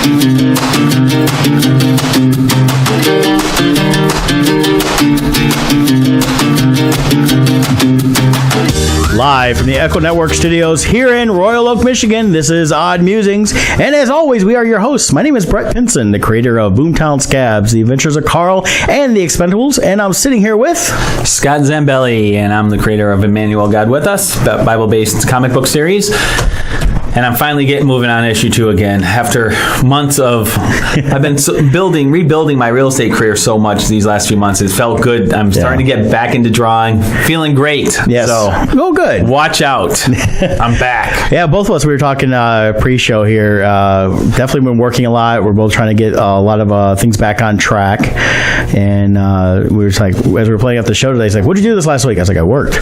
Live from the Echo Network studios here in Royal Oak, Michigan, this is Odd Musings. And as always, we are your hosts. My name is Brett Pinson, the creator of Boomtown Scabs, The Adventures of Carl, and The Expendables. And I'm sitting here with Scott Zambelli, and I'm the creator of Emmanuel God With Us, that Bible-based comic book series. And I'm finally moving on issue 2 again. After months of, I've been rebuilding my real estate career so much these last few months. It felt good. I'm starting to get back into drawing. Feeling great. Yes. So, good. Watch out. I'm back. Yeah, both of us, we were talking pre-show here. Definitely been working a lot. We're both trying to get a lot of things back on track. And we were just like, as we were playing up the show today, he's like, what'd you do this last week? I was like, I worked.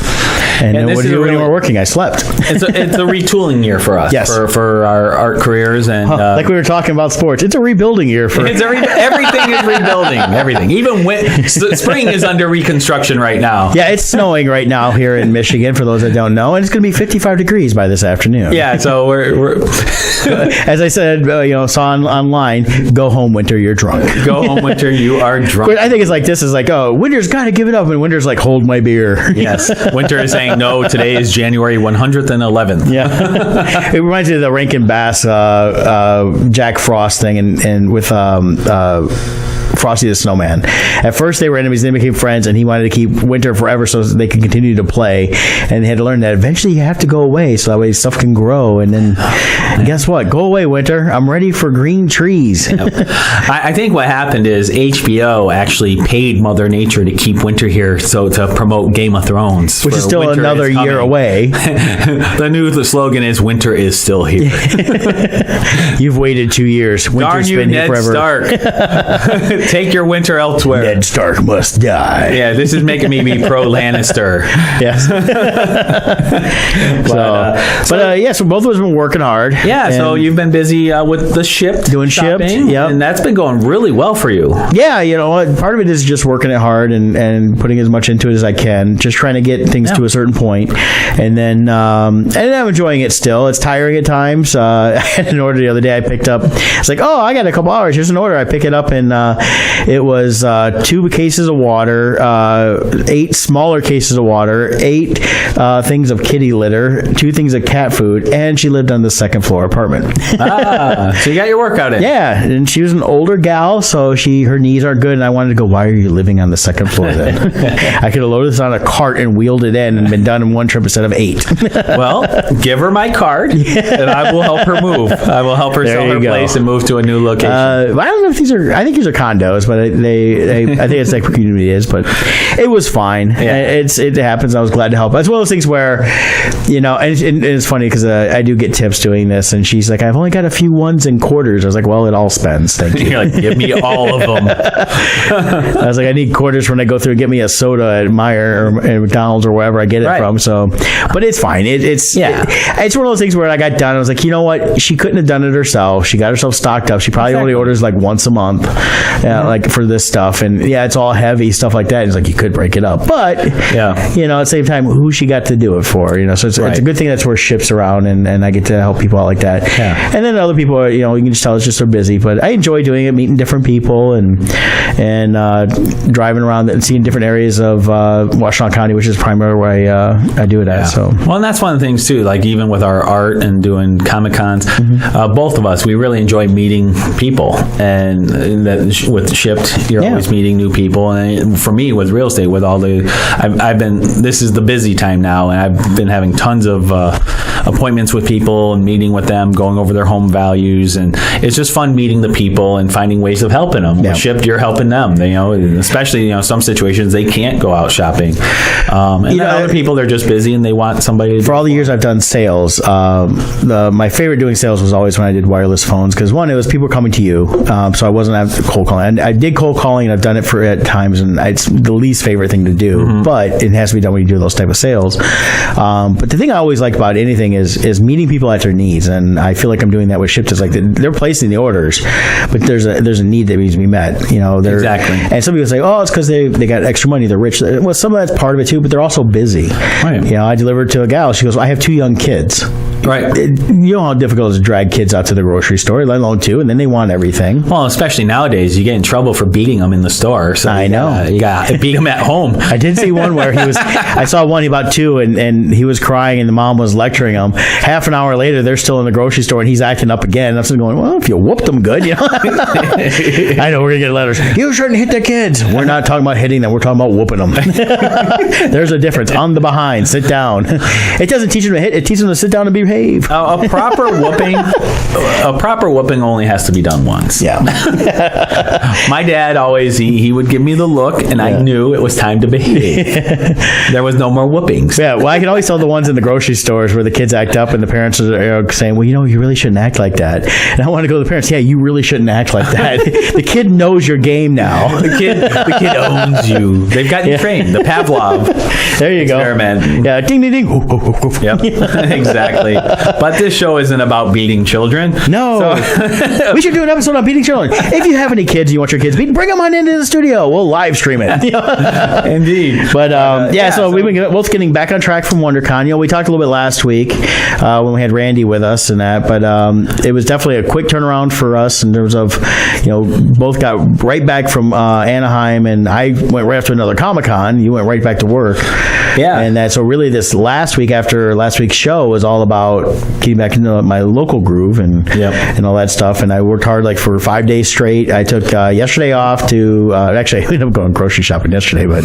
And then what did you do when you were working? I slept. It's a retooling year for us. Yes. For our art careers. And like we were talking about sports. It's a rebuilding year for everything is rebuilding. Everything. Even spring is under reconstruction right now. Yeah, it's snowing right now here in Michigan, for those that don't know. And it's going to be 55 degrees by this afternoon. Yeah, so we're as I said, saw online, go home, winter, you're drunk. Go home, winter, you are drunk. But I think it's like this is like, oh, winter's got to give it up. And winter's like, hold my beer. Yes. Winter is saying, no, today is January 111th. Yeah. It reminds me of the Rankin Bass Jack Frost thing and with Frosty the Snowman. At first they were enemies, then they became friends, and he wanted to keep winter forever so they could continue to play. And they had to learn that eventually you have to go away so that way stuff can grow. And then guess what? Go away, winter. I'm ready for green trees. I think what happened is HBO actually paid Mother Nature to keep winter here, so to promote Game of Thrones. Which is still another year away. The new slogan is winter is still here. You've waited 2 years. Winter's been here forever. Stark. Take your winter elsewhere. Ned Stark must die. Yeah, this is making me be pro Lannister. Yes. So both of us have been working hard. Yeah, so you've been busy with the Shipped. Doing Shipped, yeah. And that's been going really well for you. Yeah, you know what? Part of it is just working it hard and putting as much into it as I can, just trying to get things to a certain point. And then I'm enjoying it still. It's tiring at times. I had an order the other day I picked up. It's like, oh, I got a couple hours. Here's an order. I pick it up and it was 2 cases of water, 8 smaller cases of water, 8 things of kitty litter, 2 things of cat food, and she lived on the second floor apartment. So you got your workout in. Yeah, and she was an older gal, so her knees aren't good, and I wanted to go, why are you living on the second floor then? I could have loaded this on a cart and wheeled it in and been done in one trip instead of 8. Well, give her my card, and I will help her move. I will help her sell her place and move to a new location. I don't know if I think these are condos, but I think it's like community is, but it was fine. Yeah. It happens. I was glad to help. It's one of those things where, and it's funny because I do get tips doing this, and she's like, I've only got a few ones and quarters. I was like, well, it all spends. Thank you. You're like, give me all of them. I was like, I need quarters when I go through and get me a soda at Meijer or at McDonald's or wherever I get it from. So, but it's fine. It's one of those things where I got done. I was like, you know what? She couldn't have done it herself. She got herself stocked up. She probably only orders like once a month. Like for this stuff, and it's all heavy stuff like that. It's like you could break it up, but at the same time, who she got to do it for? So it's a good thing that's where Shipp's around, and I get to help people out like that. Yeah. And then other people are, you can just tell it's just so busy, but I enjoy doing it, meeting different people, and driving around and seeing different areas of Washtenaw County, which is primarily where I do it at. So and that's one of the things too. Like even with our art and doing Comic Cons, both of us, we really enjoy meeting people, and that with Shipped, you're always meeting new people. And for me, with real estate, with all this is the busy time now, and I've been having tons of appointments with people and meeting with them, going over their home values, and it's just fun meeting the people and finding ways of helping them. With Shipped, you're helping them. Especially some situations they can't go out shopping, and other people, they're just busy and they want somebody to. For all the years I've done sales, my favorite doing sales was always when I did wireless phones, because one, it was people coming to you, so I wasn't out cold calling. And I did cold calling, and I've done it at times, and it's the least favorite thing to do, but it has to be done when you do those type of sales. But the thing I always like about anything is meeting people at their needs, and I feel like I'm doing that with Shipped. Is like they're placing the orders, but there's a need that needs to be met. Exactly. And some people say, oh, it's because they got extra money, they're rich. Well, some of that's part of it too, but they're also busy. Right. I delivered to a gal. She goes, I have 2 young kids. Right. You know how difficult it is to drag kids out to the grocery store, let alone two, and then they want everything. Well, especially nowadays, you get in trouble for beating them in the store. So I know. You got to beat them at home. I did see one where I saw one about two, and he was crying, and the mom was lecturing him. Half an hour later, they're still in the grocery store, and he's acting up again. I'm going, well, if you whooped them good, you know. I know, we're going to get letters. You shouldn't hit the kids. We're not talking about hitting them. We're talking about whooping them. There's a difference. On the behind. Sit down. It doesn't teach them to hit. It teaches them to sit down and behave. A proper whooping only has to be done once. Yeah. My dad always, he would give me the look, and I knew it was time to behave. There was no more whoopings. Yeah, well, I can always tell the ones in the grocery stores where the kids act up and the parents are saying, well, you really shouldn't act like that. And I want to go to the parents, yeah, you really shouldn't act like that. The kid knows your game now. The kid owns you. They've got you trained. The Pavlov. There you go. Experiment. Yeah, ding, ding, ding. Yep, exactly. But this show isn't about beating children. No. So. We should do an episode on beating children. If you have any kids and you want your kids beat, bring them on into the studio. We'll live stream it. Indeed. But so we've been both getting back on track from WonderCon. We talked a little bit last week when we had Randy with us and that, but it was definitely a quick turnaround for us in terms of, both got right back from Anaheim, and I went right after another Comic-Con. You went right back to work. Yeah. And so really this last week after last week's show was all about getting back into my local groove and all that stuff. And I worked hard for 5 days straight. I took yesterday off to actually I ended up going grocery shopping yesterday, but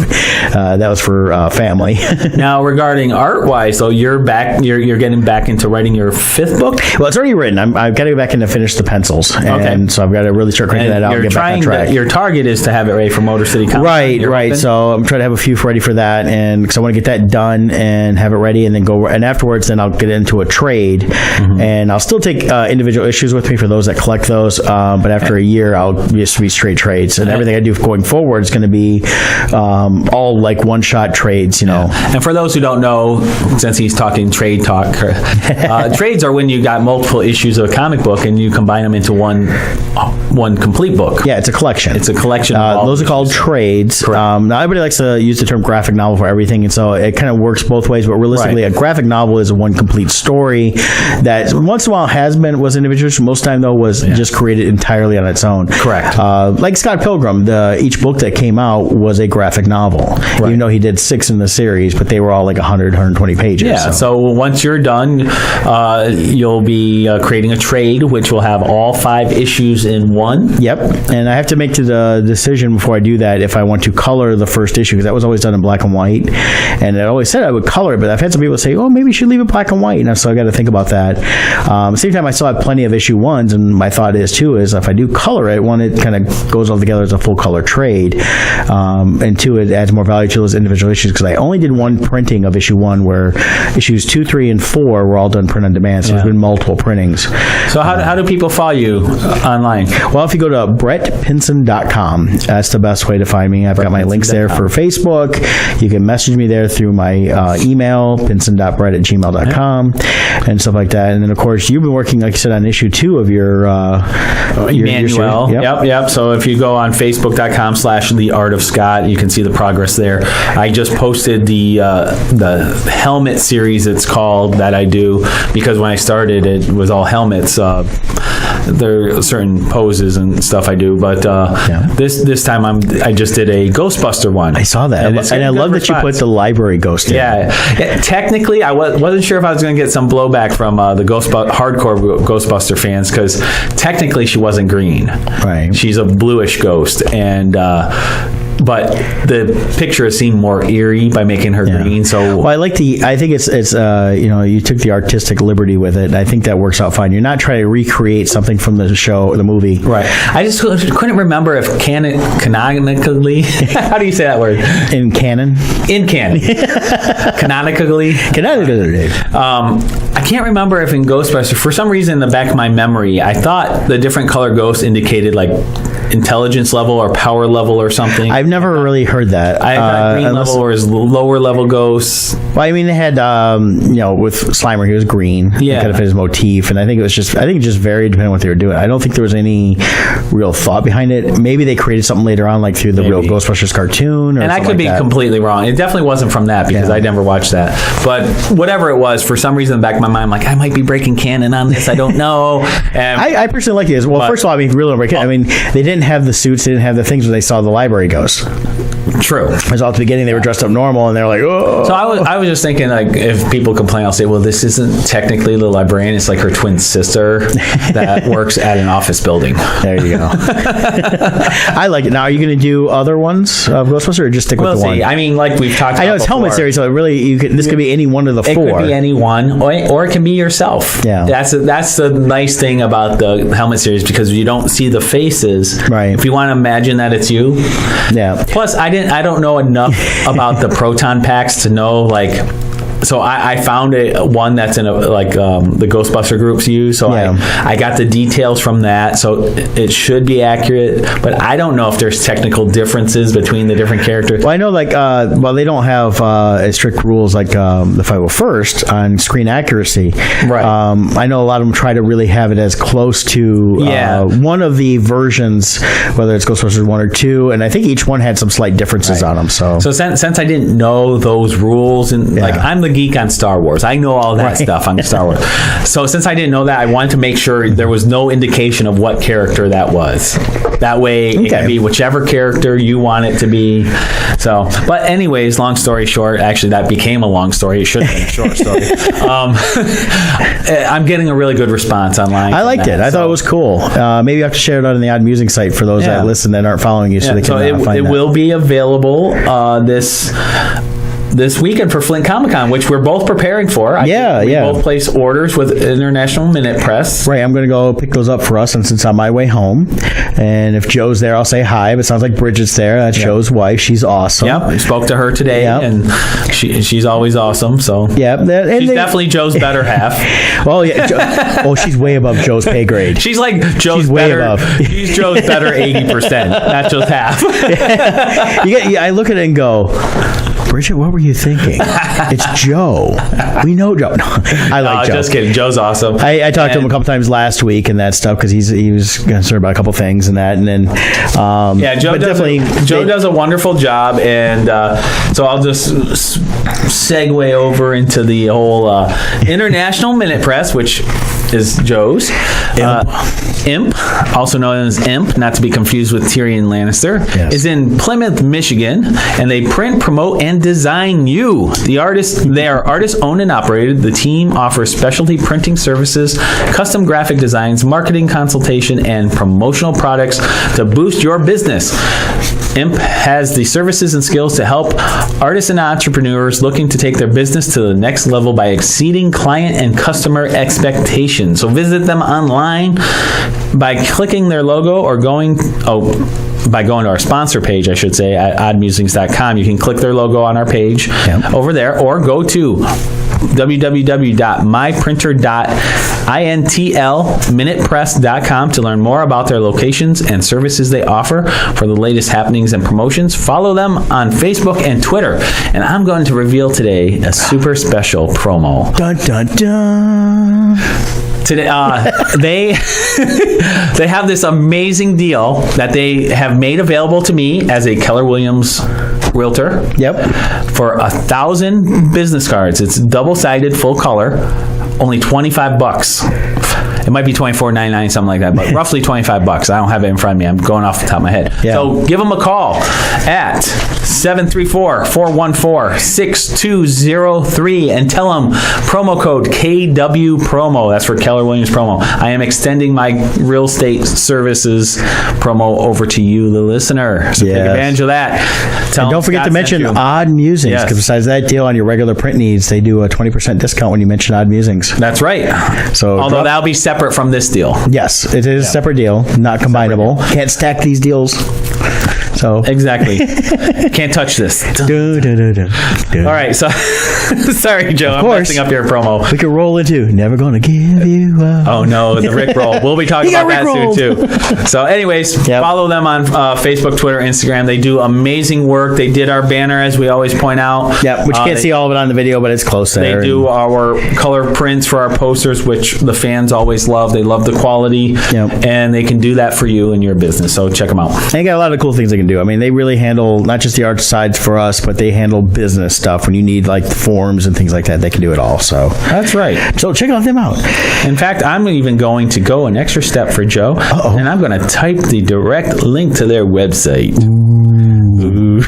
that was for family. Now regarding art-wise, though, you're getting back into writing your 5th book? Well, it's already written. I've got to go back in to finish the pencils. And so I've got to really start cranking that out and get back on track. Your target is to have it ready for Motor City Comic. Right. So I'm trying to have a few ready for that, and because I want to get that done and have it ready, and then go. And afterwards, then I'll get into a trade, and I'll still take individual issues with me for those that collect those. But after a year, I'll just be straight trades, and everything I do going forward is going to be all one-shot trades. And for those who don't know, since he's talking trade talk, trades are when you got multiple issues of a comic book and you combine them into one complete book. Yeah, it's a collection. It's a collection. Those are called trades. Now everybody likes to use the term graphic novel for everything, and so it kind of works both ways. But realistically, a graphic novel is one complete story that once in a while was individual. Most of the time though was just created entirely on its own. Correct. Like Scott Pilgrim, each book that came out was a graphic novel. Even though he did 6 in the series, but they were all 100, 120 pages. Yeah. So once you're done, you'll be creating a trade, which will have all 5 issues in one. Yep. And I have to make the decision before I do that if I want to color the first issue, because that was always done in black and white. And I always said I would color it, but I've had some people say, oh, maybe you should leave it black and white. And so I got to think about that. At the same time, I still have plenty of issue 1s, and my thought is if I do color it, 1, it kind of goes all together as a full color trade, and 2, it adds more value to those individual issues, because I only did one printing of issue 1 where issues 2, 3, and 4 were all done print on demand, so there's been multiple printings. So how do people follow you online? Well, if you go to brettpinson.com, that's the best way to find me. I've got my links there for Facebook. You can message me there through my email, pinson.brett@gmail.com, and stuff like that. And then, of course, you've been working, like you said, on issue 2 of your Emmanuel. Yep. So if you go on facebook.com/The Art of Scott, you can see the progress there. I just posted the helmet series, it's called, that I do, because when I started, it was all helmets. There are certain poses and stuff I do, but this time I just did a Ghostbuster one. I saw that, and I love that you put the library ghost in. Yeah. Technically, I wasn't sure if I was going to get some blowback from the hardcore Ghostbuster fans, because technically she wasn't green. Right. She's a bluish ghost, and but the picture seemed more eerie by making her green. So, well, I think it's you took the artistic liberty with it. I think that works out fine. You're not trying to recreate something from the show or the movie, right? I just couldn't remember if canonically. How do you say that word? In canon. Canonically. I can't remember if in Ghostbusters, for some reason in the back of my memory, I thought the different color ghosts indicated intelligence level or power level or something. I've never really heard that. I got green level or is lower level ghosts. Well, I mean, they had, with Slimer, he was green. Yeah. He kind of fit his motif, and I think it just varied depending on what they were doing. I don't think there was any real thought behind it. Maybe they created something later on, like through the real Ghostbusters cartoon, and I could be completely wrong. It definitely wasn't from that because I never watched that. But whatever it was, for some reason in the back of my mind, I'm like, I might be breaking canon on this. I don't know. And I personally like it. Well, first of all, I mean, really, I mean, they didn't have the suits, they didn't have the things when they saw the library ghosts. True. Because at the beginning they were dressed up normal, and they're like, oh. So I was just thinking, like, if people complain, I'll say, well, this isn't technically the librarian. It's like her twin sister that works at an office building. There you go. I like it. Now, are you going to do other ones of Ghostbusters, or just stick with the one? I mean, like we've talked about. I know it's before. Helmet series, so it really this could be any one of the four. It could be any one, or it can be yourself. Yeah. That's the nice thing about the Helmet series, because you don't see the faces. Right. If you want to imagine that it's you. Yeah. Plus, I don't know enough about the proton packs to know, like. So I found one that's in the Ghostbuster groups use. So I got the details from that. So it should be accurate. But I don't know if there's technical differences between the different characters. Well, I know they don't have as strict rules like the 501st on screen accuracy. Right. I know a lot of them try to really have it as close to one of the versions, whether it's Ghostbusters 1 or 2. And I think each one had some slight differences on them. So since I didn't know those rules, and I'm the geek on Star Wars. I know all that stuff on Star Wars. So since I didn't know that, I wanted to make sure there was no indication of what character that was. That way it can be whichever character you want it to be. So, but anyways, long story short, actually that became a long story. It should have been a short story. I'm getting a really good response online. I liked it. I thought it was cool. Maybe you have to share it out on the Odd Musing site for those that listen that aren't following you, so they can find it. It will be available this weekend for Flint Comic Con, which we're both preparing for. We both place orders with International Minute Press. Right, I'm going to go pick those up for us since it's on my way home. And if Joe's there, I'll say hi. But it sounds like Bridget's there. That's Joe's wife. She's awesome. Yep, we spoke to her today, and she's always awesome. So she's definitely Joe's better half. Well, yeah. She's way above Joe's pay grade. She's like Joe's way better. Above. She's Joe's better 80%, not just half. I look at it and go, Bridget, what were you thinking? It's Joe. We know Joe. No, I like Joe. Just kidding. Joe's awesome. I talked to him a couple times last week and that stuff because he was concerned about a couple things and that. And then Joe does a wonderful job, and so I'll just segue over into the whole International Minute Press, which is Joe's. Imp, also known as Imp, not to be confused with Tyrion Lannister, is in Plymouth, Michigan, and they print, promote, and design you. They are artist owned and operated. The team offers specialty printing services, custom graphic designs, marketing consultation, and promotional products to boost your business. Imp has the services and skills to help artists and entrepreneurs looking to take their business to the next level by exceeding client and customer expectations. So visit them online by clicking their logo or by going to our sponsor page, I should say, at oddmusings.com. You can click their logo on our page over there, or go to www.myprinter.intlminutpress.com to learn more about their locations and services they offer. For the latest happenings and promotions, follow them on Facebook and Twitter. And I'm going to reveal today a super special promo. Dun, dun, dun. Today, they have this amazing deal that they have made available to me as a Keller Williams realtor. For 1,000 business cards. It's double-sided, full color, only $25. It might be $24.99, something like that, but roughly $25. I don't have it in front of me. I'm going off the top of my head. So give them a call at 734-414-6203 and tell them promo code KW Promo. That's for Keller Williams Promo. I am extending my real estate services promo over to you, the listener. So take advantage of that. And don't forget to mention Odd Musings, because besides that deal on your regular print needs, they do a 20% discount when you mention Odd Musings. That's right. So although that'll be separate from this deal. Yes, it is a separate deal, not combinable. Can't stack these deals. So exactly. Can't touch this. All right, so sorry, Joe. I'm messing up your promo. We could roll into "Never Gonna Give You Up." Oh no, the Rick roll. We'll be talking about that soon too. So, anyways, follow them on Facebook, Twitter, Instagram. They do amazing work. They did our banner, as we always point out. Yeah, which you can't see all of it on the video, but it's close there. They do our color prints for our posters, which the fans always love. They love the quality, and they can do that for you and your business. So check them out. And they got a lot of cool things they can do. I mean, they really handle not just the art sides for us, but they handle business stuff. When you need like the forms and things like that, they can do it all. So that's right. So check them out. In fact, I'm even going to go an extra step for Joe, and I'm going to type the direct link to their website. Ooh.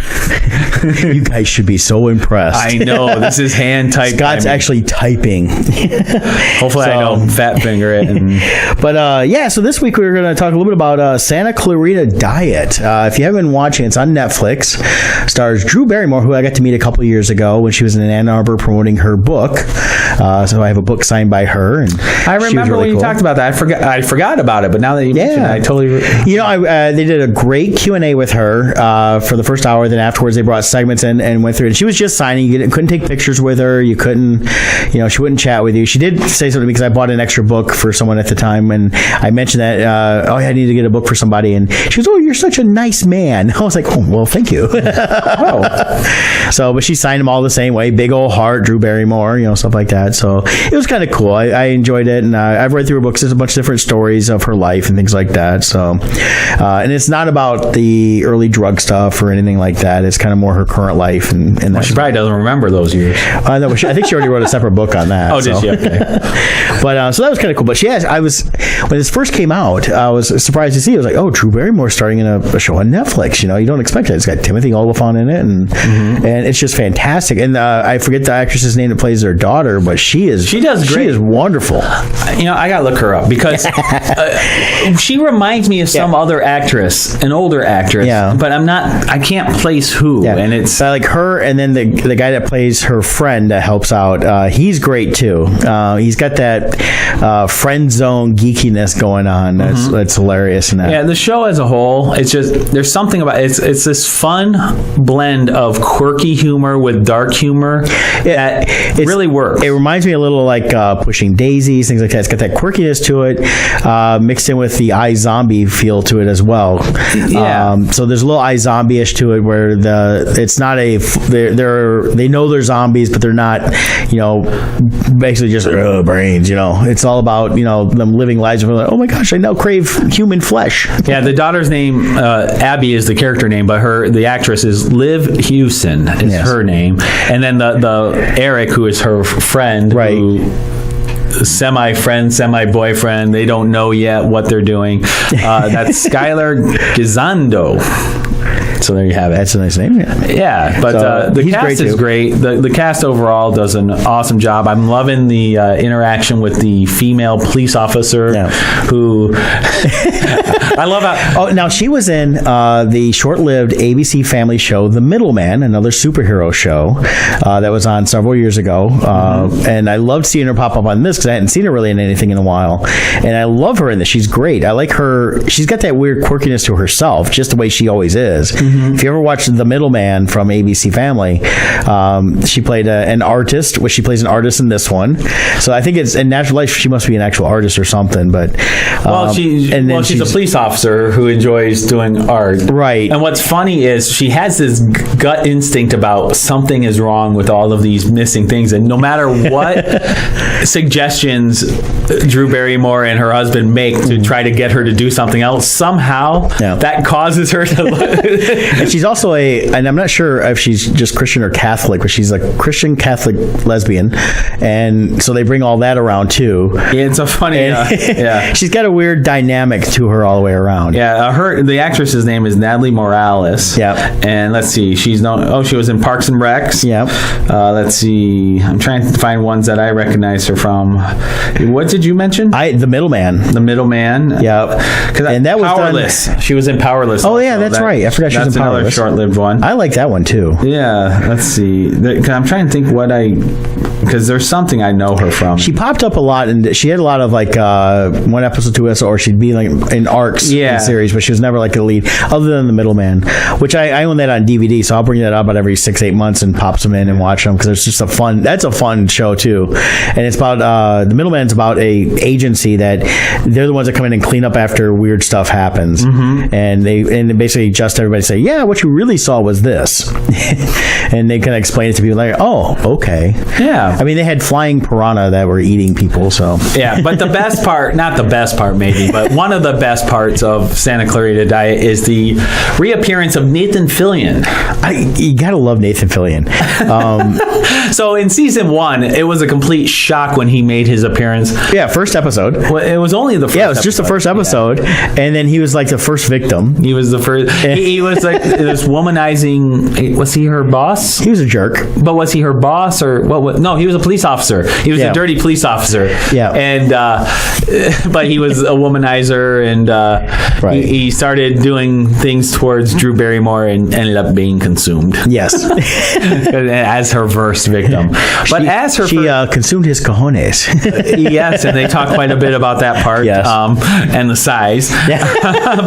You guys should be so impressed. I know. This is hand typed. Scott's actually typing. Hopefully I don't fat finger it. But so this week we're going to talk a little bit about Santa Clarita Diet. If you haven't been watching, it's on Netflix. Stars Drew Barrymore, who I got to meet a couple years ago when she was in Ann Arbor promoting her book. So I have a book signed by her. And I remember when you talked about that. I forgot about it, but now that you mentioned it, I totally... they did a great Q&A with her for the first hour. Then afterwards, they brought segments in and went through it. And she was just signing. You couldn't take pictures with her. You couldn't, she wouldn't chat with you. She did say something because I bought an extra book for someone at the time. And I mentioned that, I need to get a book for somebody. And she goes, "Oh, you're such a nice man." I was like, "Oh, well, thank you." So, but she signed them all the same way. Big old heart, Drew Barrymore, stuff like that. So it was kind of cool. I enjoyed it. And I've read through her books. There's a bunch of different stories of her life and things like that. So, and it's not about the early drug stuff or anything like that. It's kind of more her current life. And that she probably doesn't remember those years. No, I think she already wrote a separate book on that. Oh, did she? Okay. But so that was kind of cool. But when this first came out, I was surprised to see. I was like, "Oh, Drew Barrymore starting in a show on Netflix." You don't expect it. It's got Timothy Olyphant in it, and it's just fantastic. And I forget the actress's name that plays their daughter, but she does great. She is wonderful. I gotta look her up because she reminds me of some other actress, an older actress. Yeah. But I can't place who. Yeah. And it's like her, and then the guy that plays her friend that helps out. He's great too. He's got that friend zone geekiness going on. That's hilarious. In that. Yeah, the show as a whole, it's just there's something about it. It's this fun blend of quirky humor with dark humor that really works. It reminds me a little like Pushing Daisies, things like that. It's got that quirkiness to it, mixed in with the iZombie feel to it as well. Yeah. So there's a little iZombie-ish to it where it's not they know they're zombies, but they're not, basically just brains. It's all about them living lives where like, oh my gosh, I now crave human flesh. Yeah, the daughter's name Abby is the character name, but the actress is Liv Hewson is her name, and then the Eric, who is her friend, right. Who semi-friend, semi-boyfriend, they don't know yet what they're doing. That's Skylar Gisondo. So there you have it. That's a nice name. Yeah, but the cast is great. The cast overall does an awesome job. I'm loving the interaction with the female police officer who I love how... Oh, now she was in the short-lived ABC family show The Middleman, another superhero show that was on several years ago. And I loved seeing her pop up on this because I hadn't seen her really in anything in a while. And I love her in this. She's great. I like her. She's got that weird quirkiness to herself, just the way she always is. If you ever watched The Middleman from ABC Family, she played an artist, which she plays an artist in this one. So I think it's in natural life she must be an actual artist or something. But she's a police officer who enjoys doing art, right? And what's funny is she has this gut instinct about something is wrong with all of these missing things, and no matter what suggestions Drew Barrymore and her husband make to try to get her to do something else, somehow that causes her to. And she's also and I'm not sure if she's just Christian or Catholic, but she's a Christian Catholic lesbian, and so they bring all that around too. Yeah, it's a funny. She's got a weird dynamic to her all the way around. Yeah, the actress's name is Natalie Morales. Yeah, and let's see, she's known. Oh, she was in Parks and Recs. Yeah. Let's see, I'm trying to find ones that I recognize her from. What did you mention? The Middleman. The Middleman. Yeah, and that was Powerless. She was in Powerless. Oh yeah, that's right. I forgot she was in Powerless. Another short-lived one. I like that one too. Yeah, let's see. I'm trying to think what because there's something I know her from. She popped up a lot, and she had a lot of like one episode, 2 episodes, or she'd be like in arcs in the series, but she was never like the lead, other than The Middleman, which I own that on DVD, so I'll bring that up about every 6-8 months and pop them in and watch them, because it's just that's a fun show too. And it's about The Middleman's about a agency that they're the ones that come in and clean up after weird stuff happens, and they basically just everybody say, yeah, what you really saw was this. And they kind of explain it to people like, oh, okay. Yeah. I mean, they had flying piranha that were eating people, so. Yeah, but the best part, not the best part maybe, but one of the best parts of Santa Clarita Diet is the reappearance of Nathan Fillion. You gotta love Nathan Fillion. So in season 1, it was a complete shock when he made his appearance. Yeah, first episode. Well, it was only the first Yeah, it was just the first episode, and then he was like the first victim. He was the first. He was like this womanizing. Was he her boss? He was a jerk. But was he her boss or what? No, he was a police officer. He was a dirty police officer. Yeah. And but he was a womanizer, and he started doing things towards Drew Barrymore and ended up being consumed. Yes. As her first victim. But she consumed his cojones. Yes, and they talk quite a bit about that part. Yes. And the size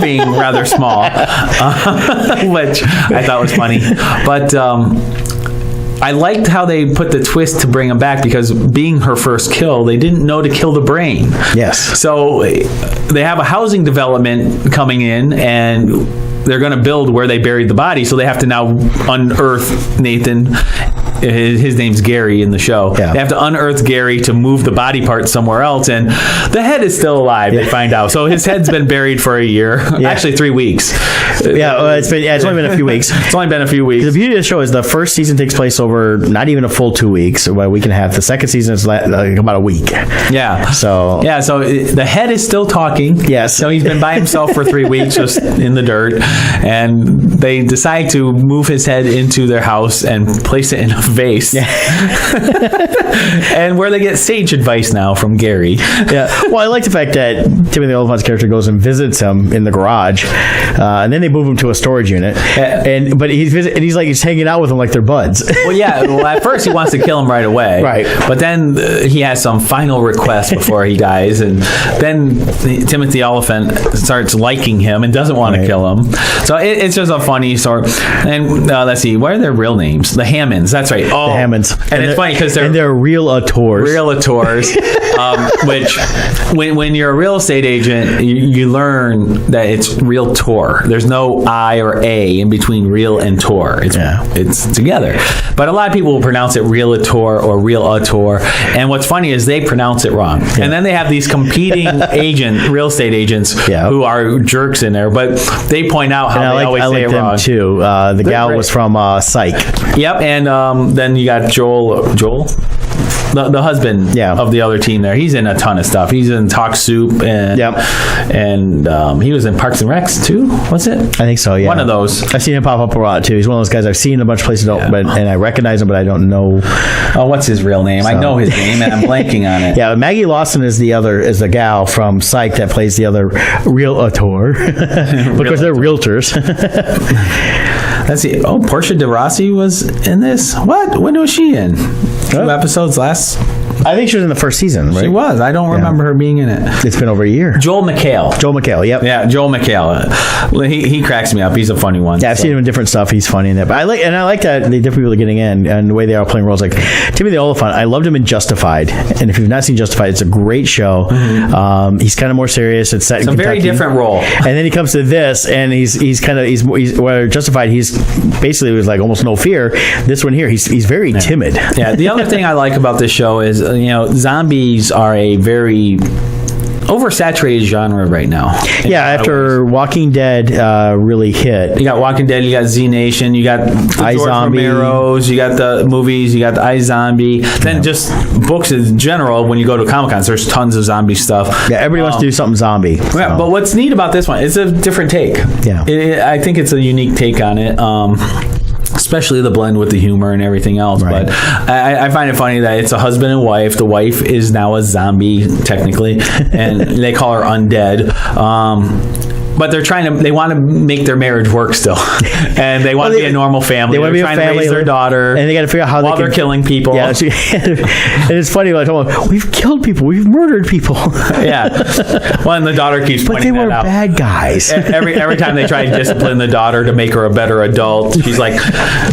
being rather small, which I thought was funny. But I liked how they put the twist to bring him back, because being her first kill, they didn't know to kill the brain. Yes. So they have a housing development coming in, and they're going to build where they buried the body, so they have to now unearth Nathan. His name's Gary in the show. Yeah. They have to unearth Gary to move the body part somewhere else, and the head is still alive. They find out, so his head's been buried for a year, actually 3 weeks. It's only been a few weeks. It's only been a few weeks. The beauty of the show is the first season takes place over not even a full 2 weeks, about a week and a half. The second season is like about a week. Yeah. So the head is still talking. Yes. So he's been by himself for 3 weeks, just in the dirt, and they decide to move his head into their house and place it in a vase. Yeah. And where they get sage advice now from Gary. Yeah. Well, I like the fact that Timothy Olyphant's character goes and visits him in the garage, and then they move him to a storage unit. But he's hanging out with him like they're buds. Well, yeah. Well, at first he wants to kill him right away. Right. But then he has some final request before he dies, and then Timothy Olyphant starts liking him and doesn't want to kill him. So it's just a funny story. And let's see, what are their real names? The Hammonds. That's right. Oh, the Hammonds. And it's funny because they're realtors. Which when you're a real estate agent, you learn that it's realtor. There's no I or A in between real and tor. It's together. But a lot of people will pronounce it realtor or realator. And what's funny is they pronounce it wrong. Yeah. And then they have these competing real estate agents who are jerks in there. But they point out how they always say it wrong. Too. The gal was from Psych. Yep. And then you got Joel, the husband of the other team there. He's in a ton of stuff. He's in Talk Soup, and he was in Parks and Recs too. Was it? I think so. Yeah, one of those. I've seen him pop up a lot too. He's one of those guys I've seen a bunch of places, and I recognize him, but I don't know. Oh, what's his real name? So. I know his name, and I'm blanking on it. Yeah, Maggie Lawson is the gal from Psych that plays the other realtor because they're realtors. Let's see. Oh, Portia de Rossi was in this. What? When was she in? 2 episodes last. I think she was in the first season, right? She was. I don't remember her being in it. It's been over a year. Joel McHale, yep. Yeah, Joel McHale. He cracks me up. He's a funny one. Yeah, I've seen him in different stuff. He's funny in that. But I like that the different people are getting in and the way they are playing roles. Like Timothy Olyphant, I loved him in Justified. And if you've not seen Justified, it's a great show. Mm-hmm. He's kind of more serious. It's set in Kentucky. A very different role. And then he comes to this, and he's where Justified, he's basically with like almost no fear. This one here, he's very timid. Yeah. The other thing I like about this show is zombies are a very oversaturated genre right now. After Walking Dead really hit. You got Walking Dead, you got Z Nation, you got the George Romero's, you got the movies, you got the iZombie. Then just books in general, when you go to Comic-Cons, there's tons of zombie stuff. Yeah, everybody wants to do something zombie. So. Yeah, but what's neat about this one, it's a different take. Yeah. I think it's a unique take on it. Especially the blend with the humor and everything else. Right. But I find it funny that it's a husband and wife. The wife is now a zombie, technically, and they call her undead. but they want to make their marriage work still, and they want to be a normal family. They want to be a family, to raise their daughter, and they got to figure out how they're killing people. Yeah, and it's funny. Like, we've killed people, we've murdered people. Yeah. Well, and the daughter keeps pointing that out. But they were bad guys. Every time they try to discipline the daughter to make her a better adult, she's like,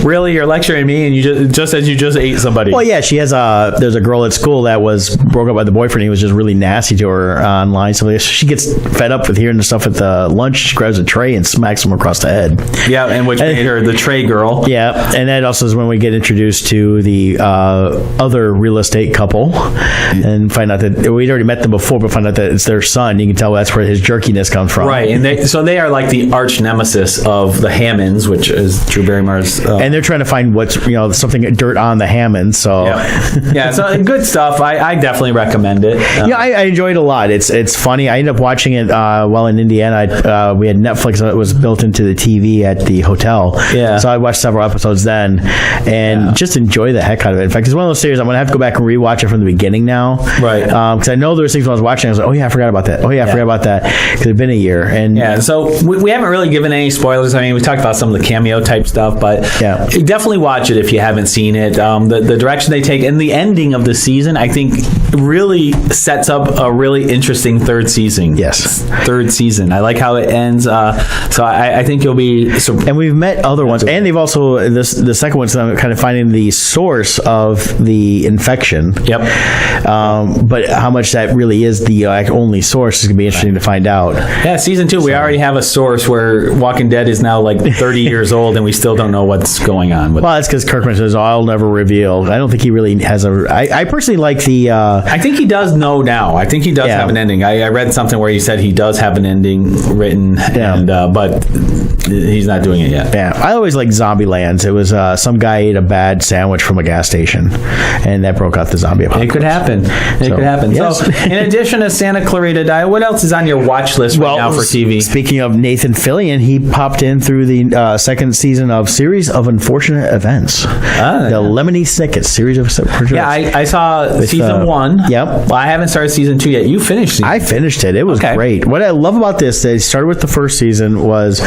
"Really, you're lecturing me, and you just said you just ate somebody." Well, yeah, she has there's a girl at school that was broke up by the boyfriend. He was just really nasty to her online. So she gets fed up with hearing the stuff at the lunch. She grabs a tray and smacks him across the head. Yeah, and which made her the tray girl. Yeah, and that also is when we get introduced to the other real estate couple, and find out that we'd already met them before, but find out that it's their son. You can tell that's where his jerkiness comes from. Right, and they are like the arch nemesis of the Hammonds, which is Drew Barrymore's. And they're trying to find what's something dirt on the Hammonds. So yeah, so good stuff. I definitely recommend it. I enjoyed it a lot. It's funny. I ended up watching it while in Indiana. We had Netflix that was built into the TV at the hotel. Yeah. So I watched several episodes then, and just enjoy the heck out of it. In fact, it's one of those series I'm gonna have to go back and rewatch it from the beginning now. Right. Because I know there was things when I was watching. I was like, oh yeah, I forgot about that. Oh yeah, I forgot about that. Because it's been a year. And so we haven't really given any spoilers. I mean, we talked about some of the cameo type stuff, but definitely watch it if you haven't seen it. The direction they take and the ending of the season, I think, really sets up a really interesting third season. Yes. Third season. I like how it ends. So I think you'll be... And we've met other ones. And they've also... The second one's kind of finding the source of the infection. Yep. But how much that really is the only source is going to be interesting to find out. Yeah, season 2, we already have a source where Walking Dead is now like 30 years old and we still don't know what's going on with it. Well, that's because Kirkman says, I'll never reveal. I don't think he really has a... I personally like the... I think he does know now. I think he does have an ending. I read something where he said he does have an ending written, and but he's not doing it yet. Yeah, I always liked Zombieland. It was some guy ate a bad sandwich from a gas station, and that broke out the zombie apocalypse. It could happen. It could happen. Yes. So, in addition to Santa Clarita Diet, what else is on your watch list right now for TV? Speaking of Nathan Fillion, he popped in through the second season of Series of Unfortunate Events. The Lemony Snicket Series of Unfortunate Events. I saw season 1. Yep. Well, I haven't started season 2 yet. You finished season 2. I finished it. It was great. What I love about this, they started with the first season, was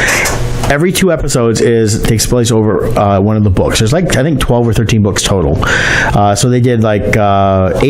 every 2 episodes takes place over one of the books. There's I think 12 or 13 books total. So they did 8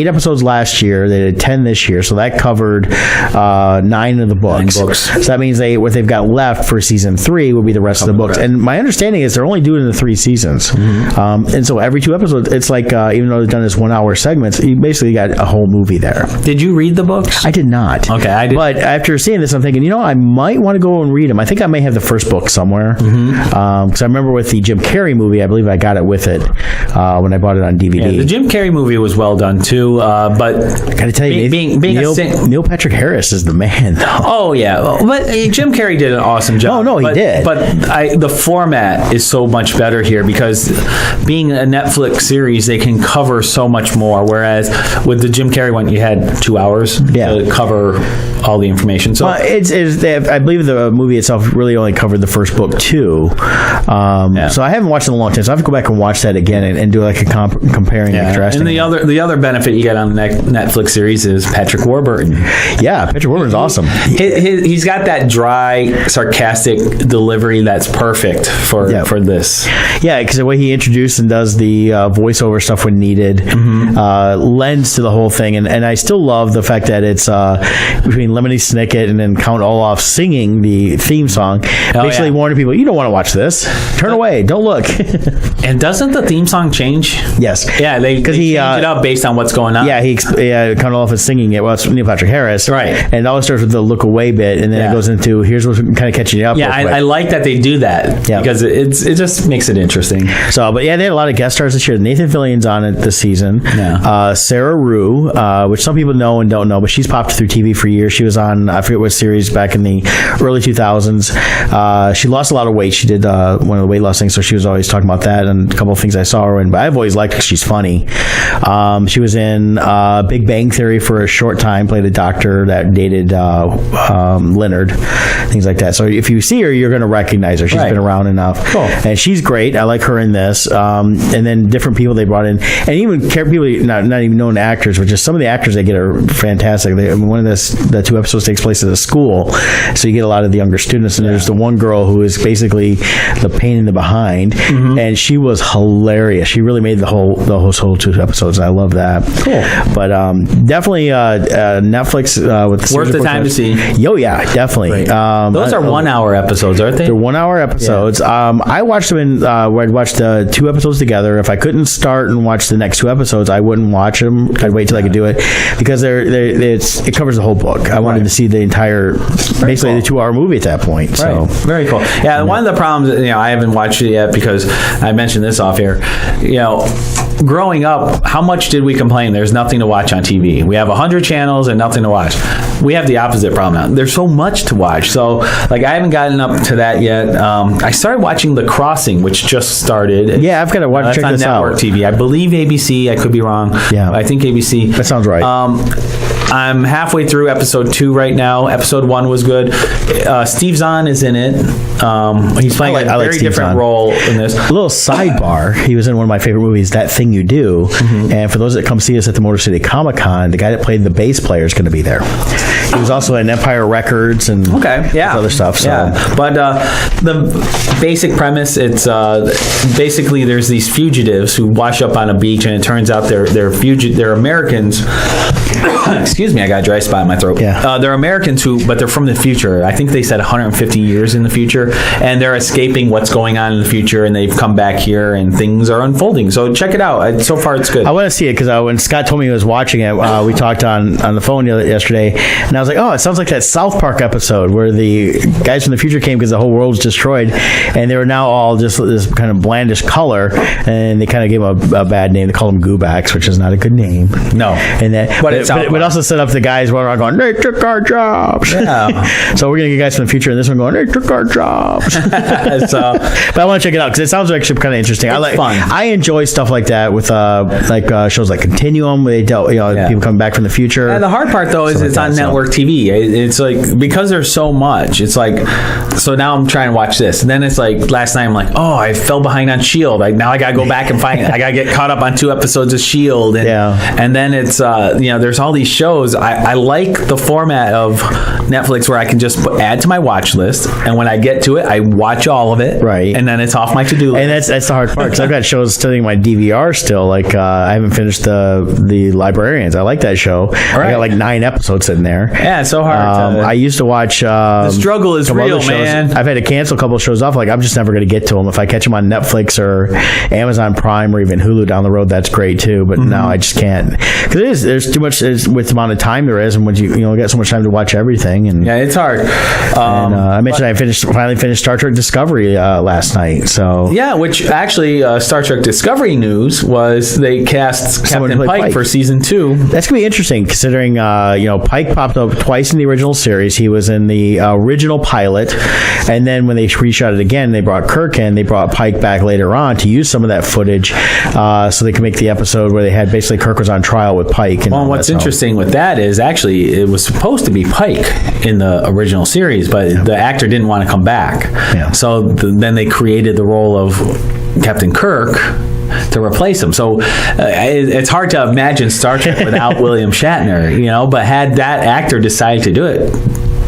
episodes last year. They did 10 this year. So that covered 9 of the books. 9 books. So that means what they've got left for season 3 will be the rest of the books. And my understanding is they're only doing the 3 seasons. Mm-hmm. And so every 2 episodes, it's even though they've done this 1-hour segments, you basically got a whole movie there. Did you read the books? I did not. Okay, I did. But after seeing this, I'm thinking, I might want to go and read them. I think I may have the first book somewhere. Because I remember with the Jim Carrey movie, I believe I got it with it when I bought it on DVD. Yeah, the Jim Carrey movie was well done too, but I gotta tell you, Neil Patrick Harris is the man, though. Oh yeah, but Jim Carrey did an awesome job. Oh no, he did. But the format is so much better here because being a Netflix series, they can cover so much more. Whereas with the Jim Carrey one, you had 2 hours to cover all the information. So I believe the movie itself really only covered the first book too. So I haven't watched it in a long time, so I have to go back and watch that again and do a comparing and contrasting. And the other benefit you get on the Netflix series is Patrick Warburton. Yeah, Patrick Warburton's awesome. He's got that dry, sarcastic delivery that's perfect for this. Yeah, because the way he introduced and does the voiceover stuff when needed lends to the whole thing. And I still love the fact that it's between Lemony Snicket and then Count Olaf singing the theme song, basically warning people, you don't want to watch this. Turn away. Don't look. And doesn't the theme song change? Yes. Yeah, they change it up based on what's going on. Yeah, Count Olaf is singing it. Well, it's Neil Patrick Harris. Right. And it always starts with the look away bit, and then it goes into, here's what's kind of catching you up. Yeah, I like that they do that because it just makes it interesting. So, but yeah, they had a lot of guest stars this year. Nathan Fillion's on it this season. Yeah. Sarah Rue, which some people know and don't know, but she's popped through TV for years. She was on, I forget what series back in the early 2000s. She lost a lot of weight. She did one of the weight loss things, so she was always talking about that and a couple of things I saw her in. But I've always liked her because she's funny. She was in Big Bang Theory for a short time, played a doctor that dated Leonard, things like that. So if you see her, you're going to recognize her. She's been around enough. Cool. And she's great. I like her in this. And then different people they brought in, and even people not even known actors, but just some of the actors they get are fantastic. One of the 2 2 episodes takes place at a school, so you get a lot of the younger students. And there's the one girl who is basically the pain in the behind, and she was hilarious. She really made the whole 2 episodes. I love that. Cool. But definitely Netflix with worth the time to see. Oh yeah, definitely. Those are 1 hour episodes, aren't they? They're 1 hour episodes. Yeah. I watched them in where I'd watch the 2 episodes together. If I couldn't start and watch the next 2 episodes, I wouldn't watch them. I'd wait till I could do it because it covers the whole book. I wanted to see the entire, basically the 2 hour movie at that point. So very cool. Yeah, one of the problems, I haven't watched it yet because I mentioned this off here. Growing up, how much did we complain there's nothing to watch on TV? We have 100 channels and nothing to watch. We have the opposite problem now. There's so much to watch. So, I haven't gotten up to that yet. I started watching The Crossing, which just started. Yeah, I've got to watch. Check this out. That's on network TV. I believe ABC. I could be wrong. Yeah, I think ABC. That sounds right. I'm halfway through episode 2 right now. Episode 1 was good. Steve Zahn is in it. He's playing a very different role in this. A little sidebar. He was in one of my favorite movies, That Thing You Do. And for those that come see us at the Motor City Comic Con, the guy that played the bass player is going to be there. He was also in Empire Records and other stuff. So. Yeah. But the basic premise, it's basically there's these fugitives who wash up on a beach, and it turns out they're Americans. Excuse me, I got a dry spot in my throat. Yeah. They're Americans but they're from the future. I think they said 150 years in the future, and they're escaping what's going on in the future, and they've come back here, and things are unfolding. So check it out. So far, it's good. I want to see it because when Scott told me he was watching it, we talked on the phone yesterday, and I was like, oh, it sounds like that South Park episode where the guys from the future came because the whole world's destroyed, and they were now all just this kind of blandish color, and they kind of gave them a bad name. They called them Goobacks, which is not a good name. No. And that, but also set up the guys running around going, they took our jobs. Yeah. So we're going to get guys from the future, and this one going, they took our jobs. But I want to check it out because it sounds actually kind of interesting. It's fun. I enjoy stuff like that with shows like Continuum, where they dealt people coming back from the future. And the hard part though is it's on network TV. It's like because there's so much. It's like so now I'm trying to watch this, and then it's like last night I'm like, oh, I fell behind on Shield. Now I got to go back and find it. I got to get caught up on 2 episodes of Shield, and then it's there's all these shows. I like the format of Netflix where I can just add to my watch list, and when I get to it, I watch all of it. Right, and then it's off my to-do list. And that's the hard part because I've got shows sitting in my DVR still. Like I haven't finished the Librarians. I like that show. Right. I got like 9 episodes in there. Yeah, it's so hard. I used to watch. The struggle is real, man. I've had to cancel a couple of shows off. Like I'm just never going to get to them. If I catch them on Netflix or Amazon Prime or even Hulu down the road, that's great too. But now I just can't because there's too much with the amount of time there is, and when you get so much time to watch everything. And yeah, it's hard. I mentioned I finally finished Star Trek Discovery last night. So yeah, which actually Star Trek Discovery news was they cast Captain Pike for season 2. That's gonna be interesting considering Pike popped up twice in the original series. He was in the original pilot, and then when they reshot it again, they brought Kirk in. They brought Pike back later on to use some of that footage, so they could make the episode where they had basically Kirk was on trial with Pike. And what's interesting with that is actually it was supposed to be Pike in the original series, but the actor didn't want to come back. Yeah. So then they created the role of Captain Kirk to replace him. So it's hard to imagine Star Trek without William Shatner, but had that actor decided to do it,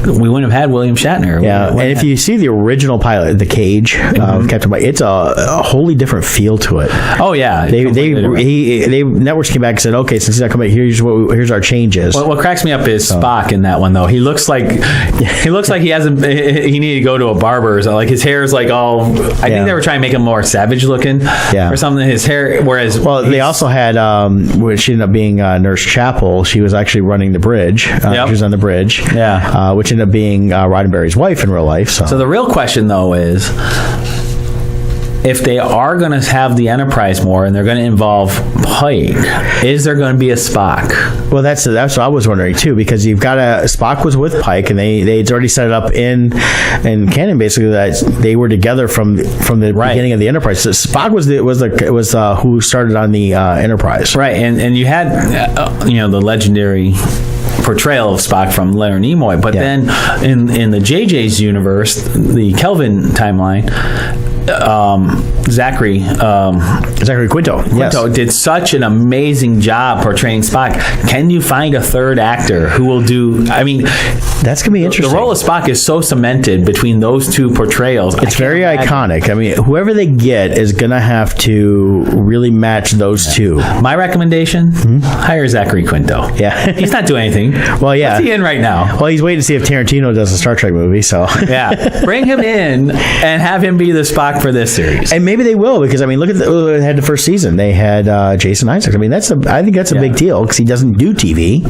we wouldn't have had William Shatner. Yeah, and if you see the original pilot, The Cage, with Captain Pike, it's a wholly different feel to it. Oh yeah, networks came back and said, okay, since he's not coming, here's our changes. What cracks me up is Spock in that one though. He looks like he hasn't. He needed to go to a barber. So like his hair is like all. I think they were trying to make him more savage looking. Yeah. Or something. His hair. Whereas they also had she ended up being Nurse Chapel. She was actually running the bridge. She was on the bridge. Yeah. Which ended up being Roddenberry's wife in real life. So the real question, though, is if they are going to have the Enterprise more and they're going to involve Pike, is there going to be a Spock? Well, that's what I was wondering too, because you've got Spock was with Pike, and they'd already set it up in canon basically that they were together from the beginning of the Enterprise. So Spock was who started on the Enterprise, right? And you had the legendary portrayal of Spock from Leonard Nimoy, but then in the JJ's universe, the Kelvin timeline, Zachary Quinto. Quinto did such an amazing job portraying Spock. Can you find a third actor who will do? I mean, that's gonna be interesting. The role of Spock is so cemented between those two portrayals. It's very iconic. I mean, whoever they get is gonna have to really match those two. My recommendation: hire Zachary Quinto. Yeah, he's not doing anything. Well, yeah, what's he in right now? Well, he's waiting to see if Tarantino does a Star Trek movie. So yeah, bring him in and have him be the Spock for this series. And maybe they will, because I mean, look at they had the first season. They had Jason Isaacs. I mean, I think that's a big deal, because he doesn't do TV,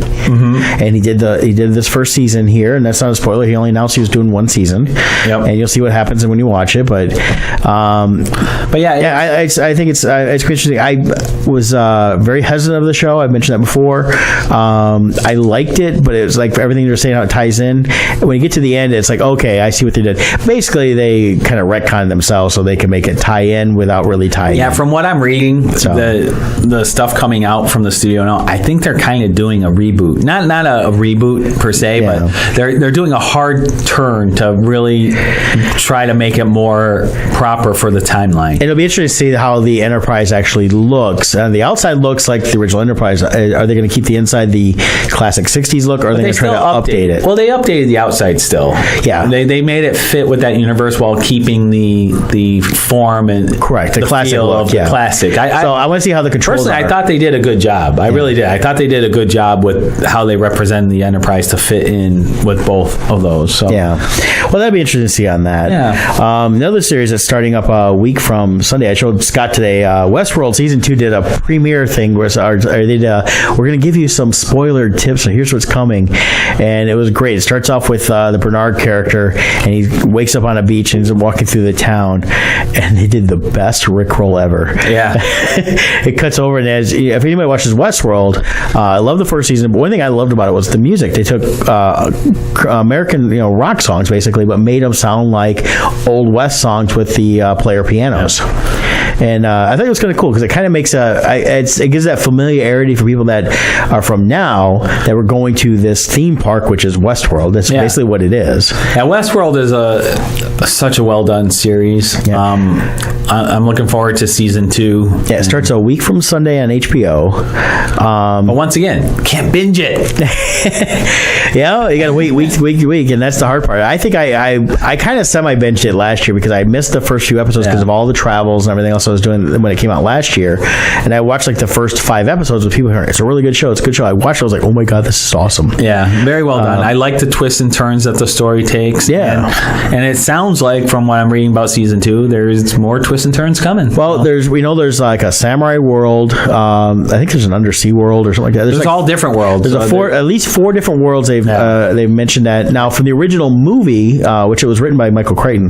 and he did this first season here, and that's not a spoiler. He only announced he was doing one season, and you'll see what happens when you watch it. But yeah, I think it's interesting. I was very hesitant of the show. I've mentioned that before. I liked it, but it was like everything they're saying, how it ties in. When you get to the end, it's like, okay, I see what they did. Basically, they kind of retconned themselves so they can make it tie in without really tying in. Yeah, from what I'm reading, the stuff coming out from the studio now, I think they're kind of doing a reboot. Not a reboot per se, but they're doing a hard turn to really try to make it more proper for the timeline. It'll be interesting to see how the Enterprise actually looks. The outside looks like the original Enterprise. Are they going to keep the inside the classic 60s look, or are they going to try to update it? Well, they updated the outside still. Yeah. They made it fit with that universe while keeping the form and the classic feel look, of the classic. So I want to see how the controls personally, are. I thought they did a good job. I really did. I thought they did a good job with how they represent the Enterprise to fit in with both of those. So yeah. Well, that'd be interesting to see on that. Yeah. Another series that's starting up a week from Sunday. I showed Scott today. Westworld Season 2 did a premiere thing where we're going to give you some spoiler tips, and here's what's coming. And it was great. It starts off with the Bernard character, and he wakes up on a beach and he's walking through the town, and they did the best Rickroll ever. Yeah. It cuts over, and if anybody watches Westworld, I love the first season, but one thing I loved about it was the music. They took American rock songs, basically, but made them sound like Old West songs with the player pianos. And I think it was kind of cool, because it kind of makes it gives that familiarity for people that are from now that were going to this theme park, which is Westworld. That's basically what it is. Yeah, Westworld is such a well done series. Yeah. I'm looking forward to season 2. Yeah, it starts a week from Sunday on HBO. But once again, can't binge it. Yeah, you got to wait week to week, and that's the hard part. I think I kind of semi-binged it last year, because I missed the first few episodes because of all the travels and everything else I was doing when it came out last year. And I watched like the first 5 episodes with people hearing it's a really good show. It's a good show. I watched it. I was like, oh my God, this is awesome. Yeah, very well done. I like the twists and turns that the story takes. Yeah. And it sounds like, from what I'm reading about season 2, there's more twists and turns coming. Well, there's like a samurai world. I think there's an undersea world or something like that. There's all different worlds. There's at least 4 different worlds they've mentioned that. Now, from the original movie, which it was written by Michael Crichton,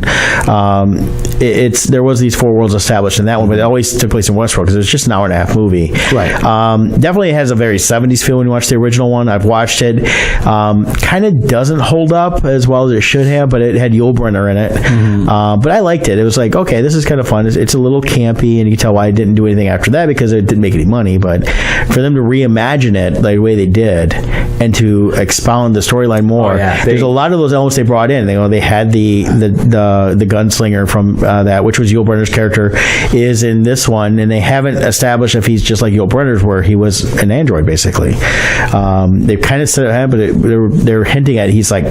there was these 4 worlds established in that one, but it always took place in Westworld, because it was just an hour and a half movie. Right. Definitely has a very 70s feel when you watch the original one. I've watched it. Kind of doesn't hold up as well as it should have, but it had Yul Brynner in it. But I liked it. It was like, okay, this is kind of fun. It's a little campy, and you can tell why I didn't do anything after that, because it didn't make any money. But for them to reimagine it like the way they did, and to expound the storyline more, there's a lot of those elements they brought in. They had the gunslinger from that, which was Yul Brynner's character, is in this one, and they haven't established if he's just like Yul Brynner's, where he was an android basically. They've kind of said it, but they're hinting at he's like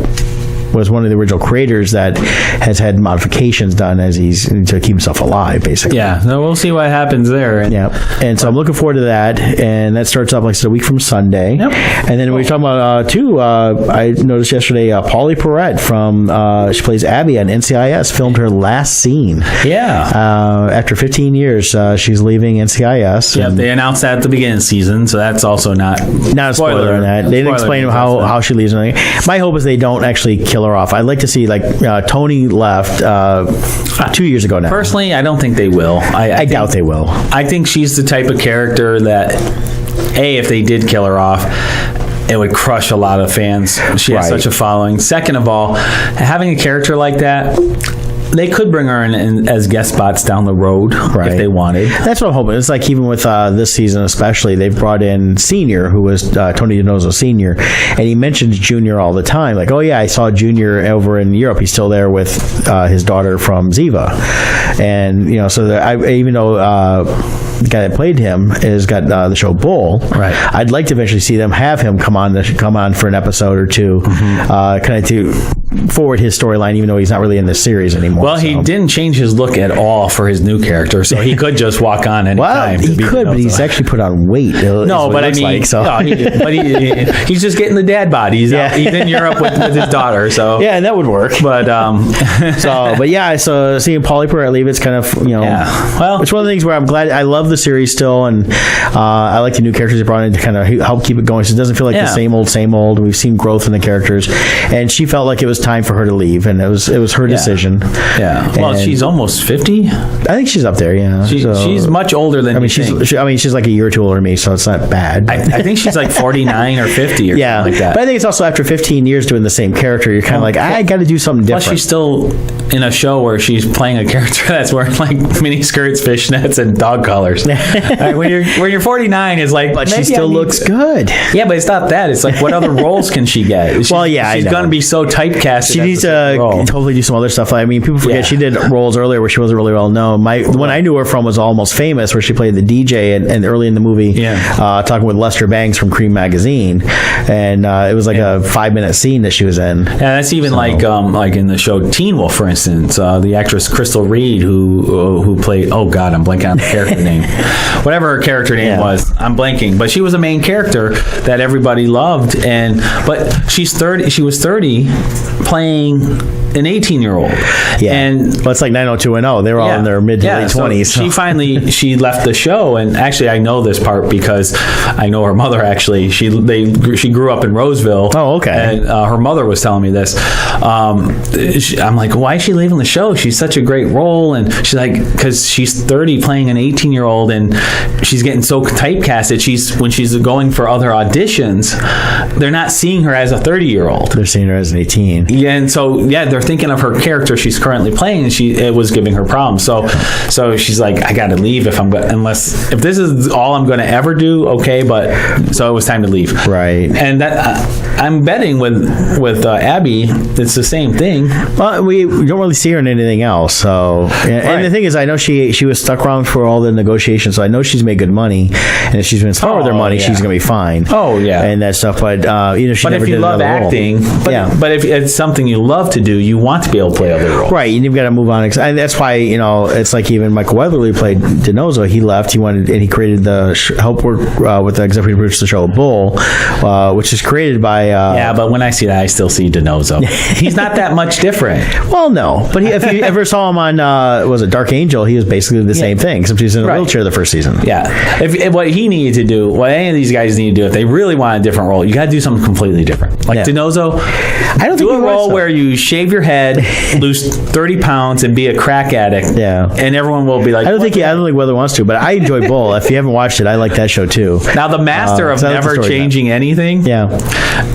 was one of the original creators that has had modifications done as he's to keep himself alive, basically. Yeah, so we'll see what happens there. And so I'm looking forward to that, and that starts up like I said, a week from Sunday. And then we were talking about too. I noticed yesterday, Pauley Perrette from she plays Abby on NCIS, filmed her last scene. After 15 years, she's leaving NCIS. Yeah, they announced that at the beginning of the season, so that's also not a spoiler on that. They didn't explain how she leaves. My hope is they don't actually kill her off. I'd like to see, like, Tony left 2 years ago now. Personally, I don't think they will. I doubt they will. I think she's the type of character that, if they did kill her off, it would crush a lot of fans. She has such a following. Second of all, having a character like that, they could bring her in as guest spots down the road if they wanted. That's what I'm hoping. It's like even with this season especially, they've brought in Senior, who was Tony DiNozzo Senior, and he mentions Junior all the time. Like, oh yeah, I saw Junior over in Europe. He's still there with his daughter from Ziva, and so even though the guy that played him has got the show Bull, right? I'd like to eventually see them have him come on for an episode or two, kind of to forward his storyline, even though he's not really in this series anymore. Well, he didn't change his look at all for his new character, so he could just walk on any time. He could, but he's actually put on weight. No, but I mean, he's just getting the dad bod. He's in Europe with his daughter, so yeah, that would work. But so seeing Paulie Perrette, it's kind of well, it's one of the things where I'm glad. I love the series still, and I like the new characters they brought in to kind of help keep it going, so it doesn't feel like the same old. We've seen growth in the characters, and she felt like it was time for her to leave, and it was her decision. Yeah. Well, she's almost 50. I think she's up there. Yeah. She's much older than she's like a year or two older than me, so it's not bad. I think she's like 49 or 50 or something like that. But I think it's also after 15 years doing the same character, you're kind of like, I got to do something different. Plus, she's still in a show where she's playing a character that's wearing like mini skirts, fishnets, and dog collars. When you're 49, it's like, but she still looks good. Yeah, but it's not that. It's like, what other roles can she get? She's going to be so typecast. She needs to totally do some other stuff. I mean, people forget she did roles earlier where she wasn't really well known. The one I knew her from was Almost Famous, where she played the DJ and early in the movie, talking with Lester Bangs from Cream Magazine, and it was like a 5-minute scene that she was in. Yeah, that's even like in the show Teen Wolf, for instance, the actress Crystal Reed who played, oh God, I'm blanking on the character name. Whatever her character name was, I'm blanking. But she was a main character that everybody loved, but she was 30 playing an 18-year-old. Yeah. And well, it's like 90210. They were all in their mid to late 20s. So she left the show, and actually I know this part because I know her mother actually. She grew up in Roseville. Oh, okay. And her mother was telling me this. I'm like, why is she leaving the show? She's such a great role. And she's like, because she's 30 playing an 18-year-old, and she's getting so typecasted. When she's going for other auditions, they're not seeing her as a 30-year-old. They're seeing her as an 18. Yeah, and so they're thinking of her character she's currently playing, and it was giving her problems. So she's like, I got to leave if this is all I'm going to ever do. Okay, but so it was time to leave. Right. And that I'm betting with Abby, it's the same thing. Well, we don't really see her in anything else. So, and the thing is, I know she was stuck around for all the negotiations, so I know she's made good money, and if she's been smart with her money, she's going to be fine. Oh yeah, and that stuff. But she never if you did love acting, but if it's something you love to do, you want to be able to play other roles. Right, and you've got to move on. And that's why, it's like even Michael Weatherly played DiNozzo. He left. He wanted, and he created help work with the executive producer the show Bull, which is created by. But when I see that, I still see DiNozzo. He's not that much different. Well, no, but if you ever saw him on was it Dark Angel, he was basically the same thing, except he was in a wheelchair the first season. Yeah, if what he needed to do, what any of these guys need to do, if they really want a different role, you got to do something completely different. Like DiNozzo, I don't think a role where you shave your head, lose 30 pounds, and be a crack addict. Yeah, and everyone will be like, I don't think Weather wants to, but I enjoy Bull. If you haven't watched it, I like that show too. Now, the master of never changing anything,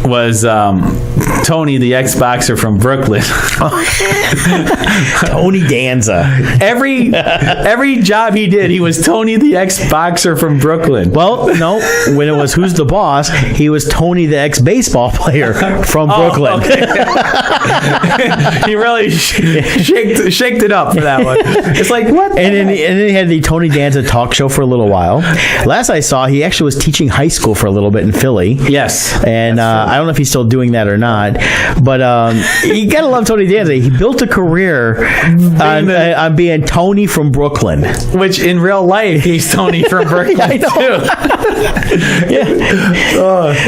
was Tony, the ex-boxer from Brooklyn. Tony Danza. Every job he did, he was Tony, the ex-boxer from Brooklyn. Well, no, when it was Who's the Boss, he was Tony, the ex-baseball player from Brooklyn. Okay. He really shaked it up for that one. It's like, what? And then he had the Tony Danza talk show for a little while. Last I saw, he actually was teaching high school for a little bit in Philly. Yes. And I don't know if he's still doing that or not, but you gotta love Tony Danza. He built a career on being Tony from Brooklyn, which in real life he's Tony from Brooklyn too.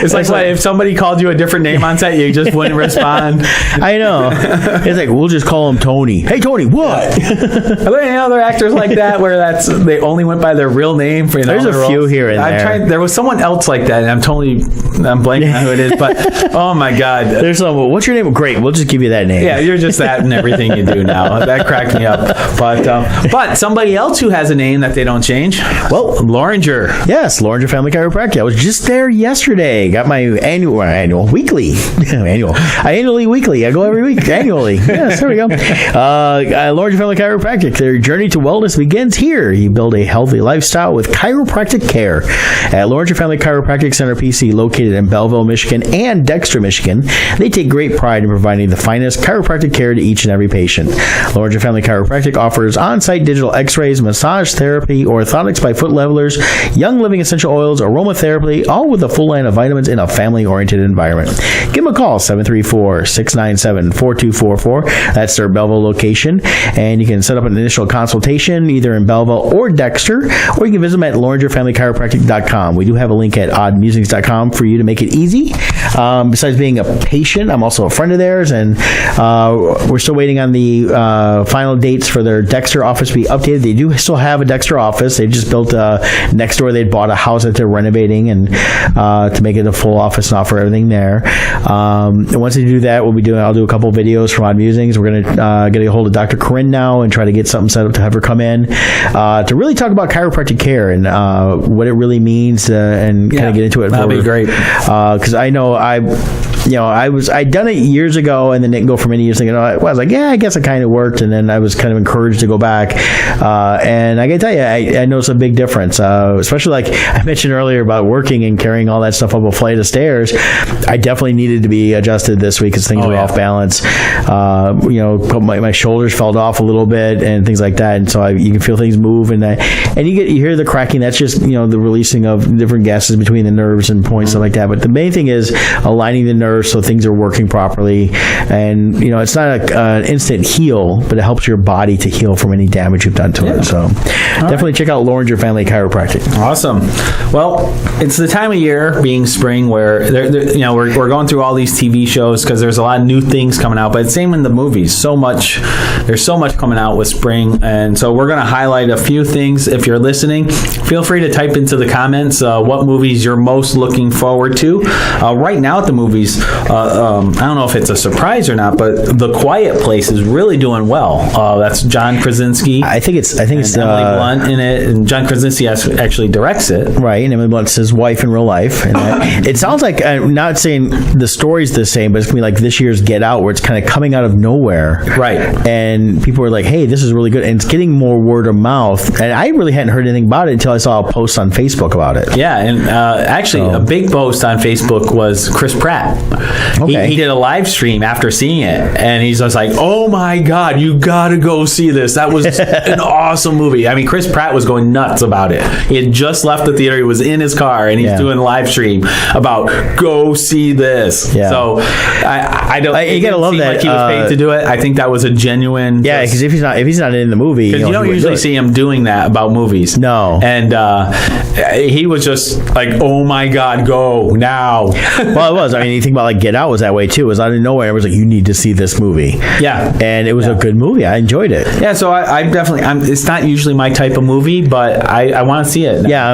It's like if somebody called you a different name on set, you just wouldn't respond. I know. It's like, we'll just call him Tony. Hey Tony, what? Are there any other actors like that where they only went by their real name for There's a few here and there. There was someone else like that, and I'm blanking on who it is, but oh my God. There's someone, what's your name? Great, we'll just give you that name. Yeah, you're just that in everything you do now. That cracked me up. But somebody else who has a name that they don't change. Well, Loringer. Yes, Loringer Family Chiropractic. I was just there yesterday. Got my weekly. I annually weekly. I go every week. Annually. Yes, there we go. Loringer Family Chiropractic. Their journey to wellness begins here. You build a healthy lifestyle with chiropractic care. At Loringer Family Chiropractic Center PC, located in Belleville, Michigan and Dexter, Michigan, they take great pride in providing the finest chiropractic care to each and every patient. Loringer Family Chiropractic offers on-site digital x-rays, massage therapy, orthotics by foot levelers, young living essential oils, aromatherapy, all with a full line of vitamins in a family-oriented environment. Give them a call, 734-697-4244. That's their Belleville location. And you can set up an initial consultation either in Belleville or Dexter, or you can visit them at LoringerFamilyChiropractic.com. We do have a link at oddmusings.com for you to make it easy. Besides being a patient, I'm also a friend of theirs, and we're still waiting on the final dates for their Dexter office to be updated. They do still have a Dexter office. They just built next door. They bought a house that they're renovating, and to make it a full office and offer everything there. And once they do that, I'll do a couple videos from Odd Musings. We're going to get a hold of Dr. Corinne now and try to get something set up to have her come in to really talk about chiropractic care and what it really means and kind of get into it. That'd be great. Because I know I'd done it years ago and then didn't go for many years thinking, I was like, yeah, I guess it kind of worked. And then I was kind of encouraged to go back. And I got to tell you, I noticed a big difference, especially like I mentioned earlier about working and carrying all that stuff up a flight of stairs. I definitely needed to be adjusted this week because things were off balance. My shoulders fell off a little bit and things like that. And so you can feel things move and you hear the cracking. That's just, the releasing of different gases between the nerves and points, stuff like that. But the main thing is aligning the nerves so things are working properly. And, it's not an instant heal, but it helps your body to heal from any damage you've done to it. So definitely check out Loringer Family Chiropractic. Awesome. Well, it's the time of year, being spring, where we're going through all these TV shows because there's a lot of new things coming out, but same in the movies. There's so much coming out with spring, and so we're going to highlight a few things. If you're listening, feel free to type into the comments what movies you're most looking forward to. Right now at the movies, I don't know if it's a surprise or not, but The Quiet Place is really doing well. That's John Krasinski. I think it's Emily Blunt in it, and John Krasinski actually directs it. Right, and Emily Blunt's his wife in real life. And it sounds like, I'm not saying the story's the same, but it's going to be like this year's Get Out, where it's kind of coming out of nowhere. Right. And people are like, hey, this is really good. And it's getting more word of mouth. And I really hadn't heard anything about it until I saw a post on Facebook about it. Yeah, and a big post on Facebook was Chris Pratt. Okay. He did a live stream after seeing it, and he's just like, oh my God, you got to go see this. That was an awesome movie. I mean, Chris Pratt was going nuts about it. He had just left the theater. He was in his car, and he's doing a live stream about, go see this. Yeah. So I don't. You gotta love that. Like he was paid to do it. I think that was a genuine. Yeah, because if he's not in the movie, because you don't usually see him doing that about movies. No. And he was just like, oh my God, go now. Well, it was. I mean, you think about like Get Out was that way too. It was out of nowhere. It was like, you need to see this movie. Yeah. And it was a good movie. I enjoyed it. Yeah. So I definitely. It's not usually my type of movie, but I want to see it. Yeah.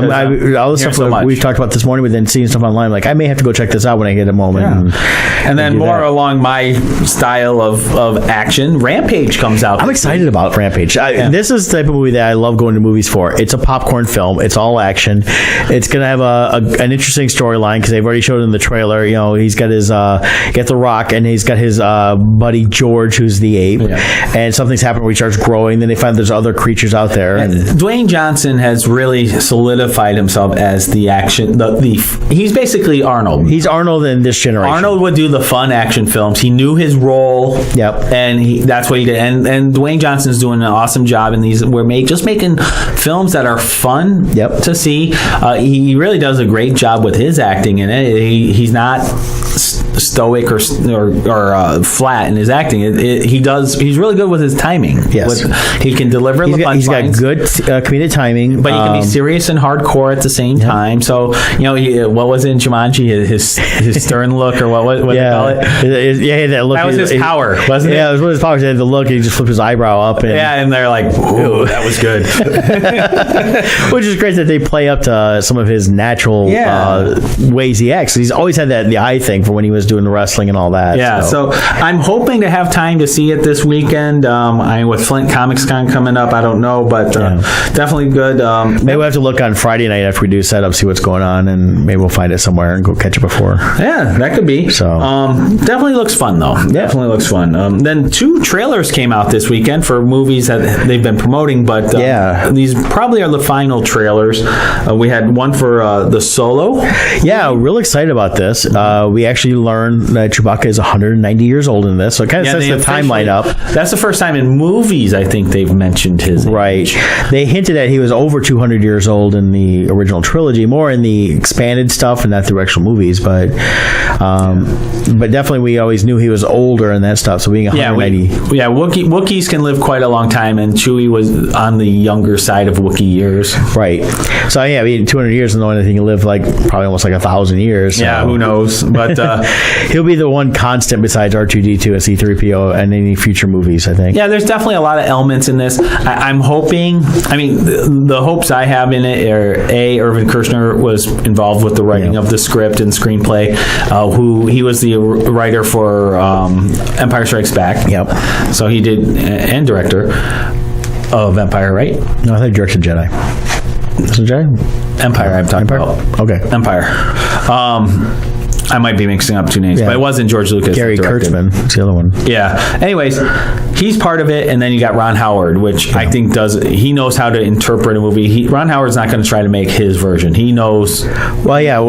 All the stuff we've talked about this morning, but then seeing stuff online, like I may have to go check this out when I get a moment. Yeah. And then more along my style of action, Rampage comes out. I'm excited about Rampage. This is the type of movie that I love going to movies for. It's a popcorn film. It's all action. It's going to have an interesting storyline because they've already showed it in the trailer. He's got his got The Rock, and he's got his buddy George, who's the ape. Yeah. And something's happened where he starts growing. Then they find there's other creatures out there. And Dwayne Johnson has really solidified himself as the action. He's basically Arnold. He's Arnold in this generation. Arnold would do the fun action films. He knew his role. Yep. And that's what he did. And Dwayne Johnson's doing an awesome job in these. We're just making films that are fun to see. He really does a great job with his acting in it. He's not stoic or flat in his acting. He's really good with his timing. Yes. He can deliver the punchlines. He's got good comedic timing. But he can be serious and hardcore at the same time. So, what was it in Jumanji? His stern look, or what they call it? That look. That was his power, wasn't it? Yeah, it was one of his powers. He had the look, and he just flipped his eyebrow up. And they're like, ooh, that was good. Which is great that they play up to some of his natural ways he acts. He's always had the eye thing from when he was doing the wrestling and all that. Yeah, so I'm hoping to have time to see it this weekend. With Flint Comics Con coming up, I don't know, but definitely good. Maybe we'll have to look on Friday night after we do setup, see what's going on, and maybe we'll find it somewhere and go catch it before. Yeah, that could be. So definitely looks fun, though. Yeah. Definitely looks fun. Then 2 trailers came out this weekend for movies that they've been promoting, but these probably are the final trailers. We had one for The Solo. Yeah, real excited about this. We actually learned that Chewbacca is 190 years old in this, so it kind of sets the timeline up. That's the first time in movies I think they've mentioned his age. They hinted that he was over 200 years old in the original trilogy, more in the expanded stuff and not the actual movies, but definitely we always knew he was older and that stuff, so being 190. Wookiees can live quite a long time, and Chewie was on the younger side of Wookiee years. Right. So, I mean, 200 years is the only thing he lived like probably almost like 1,000 years. So. Yeah, who knows? But he'll be the one constant besides R2-D2 and C-3PO and any future movies, I think. Yeah, there's definitely a lot of elements in this. I'm hoping, the hopes I have in it are, Irvin Kershner was involved with the writing of the script and screenplay, he was the writer for Empire Strikes Back. Yep. So he did, and director of Empire, right? No, I think he directed Jedi. Is it Jedi? Empire, I'm talking about. Okay. Empire. I might be mixing up 2 names, but it wasn't George Lucas. Gary Kurtzman. It's the other one. Yeah. Anyways, he's part of it, and then you got Ron Howard, which I think he knows how to interpret a movie. Ron Howard's not going to try to make his version. He knows. Well, yeah.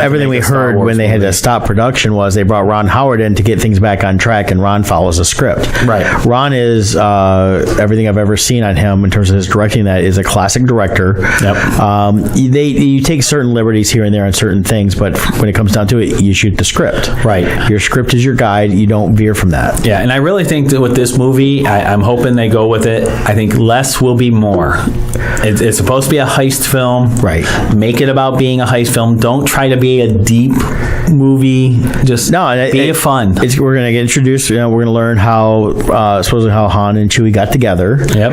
Everything we heard when they had to stop production was they brought Ron Howard in to get things back on track, and Ron follows the script. Right. Ron is everything I've ever seen on him in terms of his directing. That is a classic director. Yep. You take certain liberties here and there on certain things, but when it comes down to it, you shoot the script. Right. Your script is your guide. You don't veer from that. Yeah, and I really think that with this movie, I'm hoping they go with it. I think less will be more. It's supposed to be a heist film. Right. Make it about being a heist film. Don't try to be a deep movie. Just be fun. We're going to get introduced. We're going to learn how supposedly how Han and Chewie got together. Yep.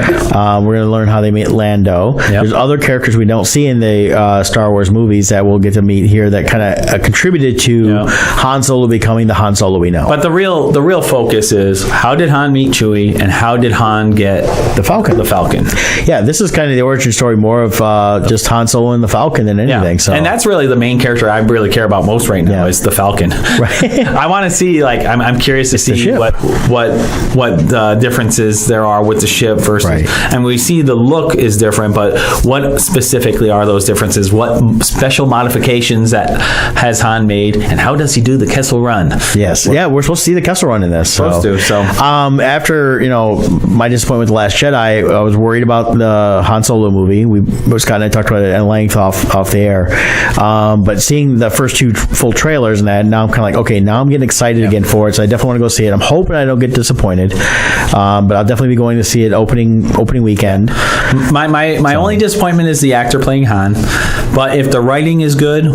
We're going to learn how they meet Lando. Yep. There's other characters we don't see in the Star Wars movies that we'll get to meet here that kind of contributed to Han Solo becoming the Han Solo we know. But the real focus is how did Han meet Chewie and how did Han get the Falcon? Yeah, this is kind of the origin story more of just Han Solo and the Falcon than anything. Yeah. So. And that's really the main character I really care about most right now is the Falcon. Right. I want to see I'm curious to see what differences there are with the ship versus and we see the look is different, but what specifically are those differences? What special modifications that has Han made, and how does he do the Kessel Run? Yes. We're supposed to see the Kessel Run in this. After my disappointment with The Last Jedi, I was worried about the Han Solo movie. Scott and I talked about it at length off the air. But seeing the first 2 full trailers and that, now I'm kind of like, okay, now I'm getting excited again for it. So I definitely want to go see it. I'm hoping I don't get disappointed. But I'll definitely be going to see it opening weekend. My only disappointment is the actor playing Han. But if the writing is good,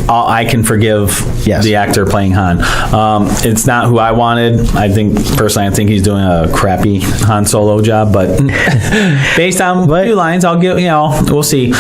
I can forgive the actor playing Han. It's not who I wanted. I think he's doing a crappy Han Solo job, but based on a few lines, I'll give, we'll see.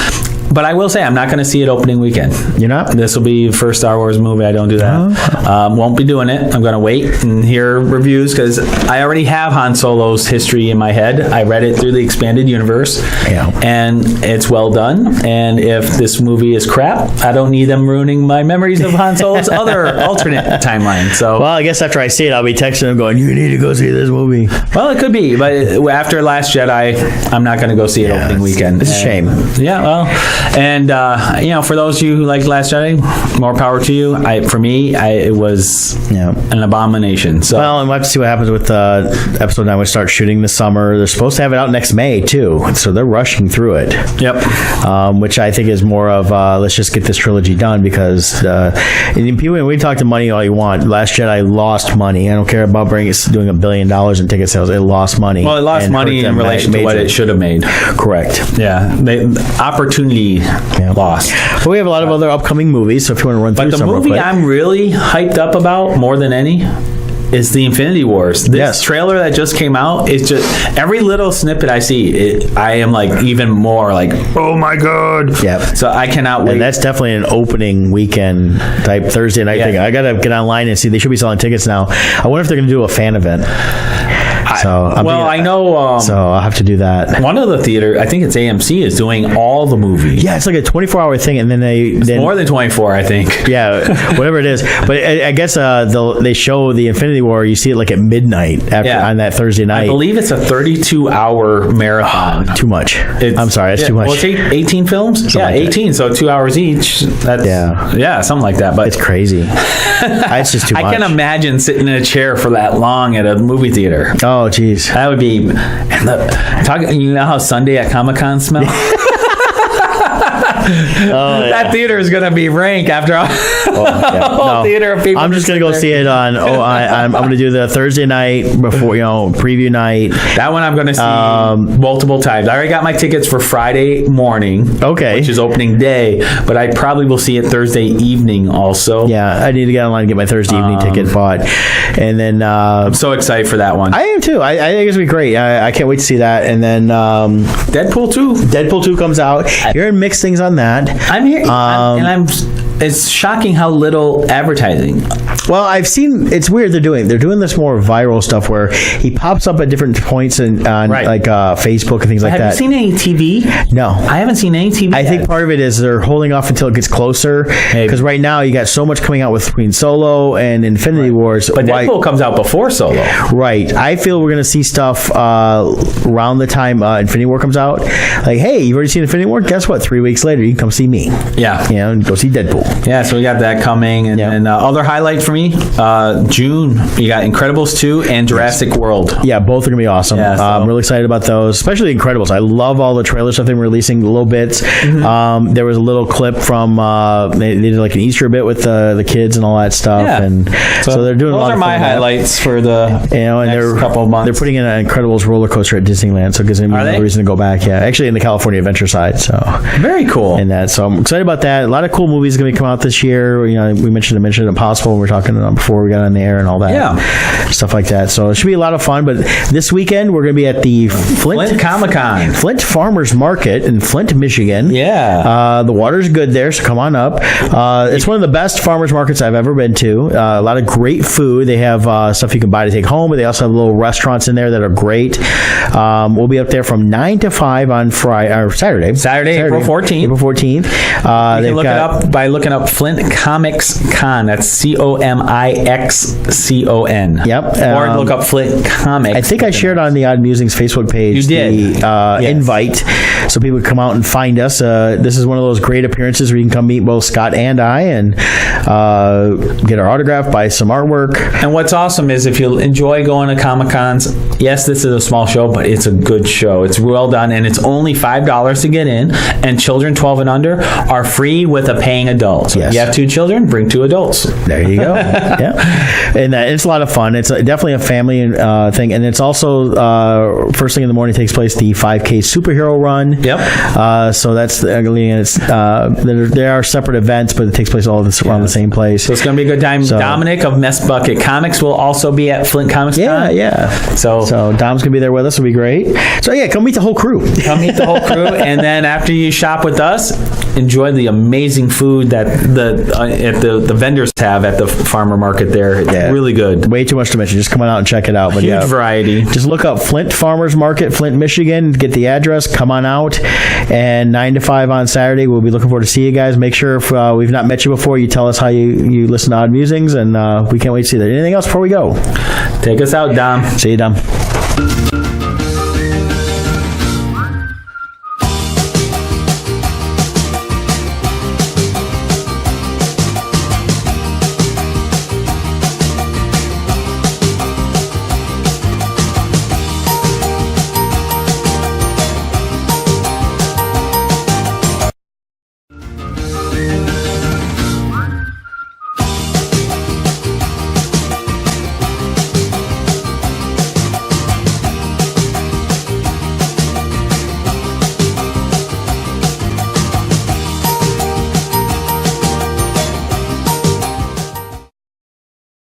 But I will say, I'm not going to see it opening weekend. You're not? This will be the first Star Wars movie. I don't do that. Won't be doing it. I'm going to wait and hear reviews because I already have Han Solo's history in my head. I read it through the expanded universe. Yeah. And it's well done. And if this movie is crap, I don't need them ruining my memories of Han Solo's other alternate timeline. So, well, I guess after I see it, I'll be texting them going, you need to go see this movie. Well, it could be. But after Last Jedi, I'm not going to go see it opening weekend. It's a shame. Yeah, well... And for those of you who like Last Jedi, more power to you. For me, it was an abomination. So, well, and we'll have to see what happens with episode 9. We start shooting this summer. They're supposed to have it out next May too, so they're rushing through it. Yep. Which I think is more of let's just get this trilogy done because people. We talk to money all you want. Last Jedi lost money. I don't care about doing $1 billion in ticket sales. It lost money. Well, it lost money in relation to what it should have made. Correct. Yeah. Opportunity lost. But we have a lot of other upcoming movies, so if you want to run through some real quick. But the movie I'm really hyped up about more than any is the Infinity Wars. This trailer that just came out is just every little snippet I see. I am like even more like, oh my god! Yep. So I cannot wait. And that's definitely an opening weekend type Thursday night thing. I gotta get online and see. They should be selling tickets now. I wonder if they're gonna do a fan event. I know. So I'll have to do that. One of the theater, I think it's AMC, is doing all the movies. Yeah, it's like a 24-hour thing, and then more than 24, I think. Yeah, whatever it is. But I guess they show the Infinity War. You see it like at midnight on that Thursday night. I believe it's a 32-hour marathon. Too much. I'm sorry, that's too much. Well, it's 18 films. Something 18. So 2 hours each. That's, something like that. But it's crazy. It's just too much. I can imagine sitting in a chair for that long at a movie theater. Oh, geez. That would be... you know how Sunday at Comic-Con smells? That theater is going to be rank after all. Theater of people. I'm just going to go see it on... I'm going to do the Thursday night before, preview night. That one I'm going to see multiple times. I already got my tickets for Friday morning. Okay. Which is opening day. But I probably will see it Thursday evening also. Yeah, I need to get online and get my Thursday evening ticket bought. And then... I'm so excited for that one. I am too. I think it's going to be great. I can't wait to see that. And then... Deadpool 2. Deadpool 2 comes out. You're in mixed things on that. I'm here. It's shocking how little advertising. Well, I've seen, it's weird they're doing this more viral stuff where he pops up at different points on like Facebook and things like that. Have you seen any TV? No. I haven't seen any TV I think part of it is they're holding off until it gets closer. Because right now you got so much coming out with Queen Solo and Infinity Wars. But Deadpool comes out before Solo. Right. I feel we're going to see stuff around the time Infinity War comes out. Like, hey, you've already seen Infinity War? Guess what? 3 weeks later, you can come see me. Yeah. And go see Deadpool. Yeah, so we got that coming. And other highlight for me, June, you got Incredibles 2 and Jurassic World. Yeah, both are going to be awesome. Yeah, I'm really excited about those, especially Incredibles. I love all the trailer stuff they're releasing, little bits. Mm-hmm. There was a little clip from, they did like an Easter bit with the kids and all that stuff. Yeah. And so they're doing a lot of fun. Those are my highlights for the next couple of months. They're putting in an Incredibles roller coaster at Disneyland, so it gives me another reason to go back. Yeah, actually in the California Adventure side. So very cool. And that, so I'm excited about that. A lot of cool movies going to come out this year. We mentioned Mission Impossible when we were talking before we got on the air and all that. Yeah. Stuff like that. So it should be a lot of fun. But this weekend, we're going to be at the Flint Comic-Con. Flint Farmers Market in Flint, Michigan. Yeah. The water's good there, so come on up. It's one of the best farmers markets I've ever been to. A lot of great food. They have stuff you can buy to take home, but they also have little restaurants in there that are great. We'll be up there from 9 to 5 on Saturday, April 14th. April 14th. You can look it up by looking up Flint Comics Con. That's COMIXCON. Yep. Or look up Flint Comics. I think I shared on the Odd Musings Facebook page. You did. The invite, so people can come out and find us. This is one of those great appearances where you can come meet both Scott and I and get our autograph, buy some artwork. And what's awesome is if you enjoy going to Comic-Cons, yes, this is a small show, but it's a good show. It's well done, and it's only $5 to get in, and children 12 and under are free with a paying adult. So if you have 2 children, bring 2 adults. There you go. Yeah. And it's a lot of fun. It's definitely a family thing, and it's also first thing in the morning takes place the 5K superhero run. Yep. So that's there are separate events, but it takes place all around the same place. So it's going to be a good time. So, Dominic of Mess Bucket Comics will also be at Flint Comics Con. Yeah. So Dom's going to be there with us. It'll be great. So yeah, come meet the whole crew. And then after you shop with us, enjoy the amazing food that the vendors have at the farmer market there. It's really good. Way too much to mention. Just come on out and check it out. But huge variety. Just look up Flint Farmers Market, Flint, Michigan. Get the address. Come on out. And 9 to 5 on Saturday. We'll be looking forward to see you guys. Make sure if we've not met you before, you tell us how you listen to Odd Musings, and we can't wait to see that. Anything else before we go? Take us out, Dom. See you, Dom.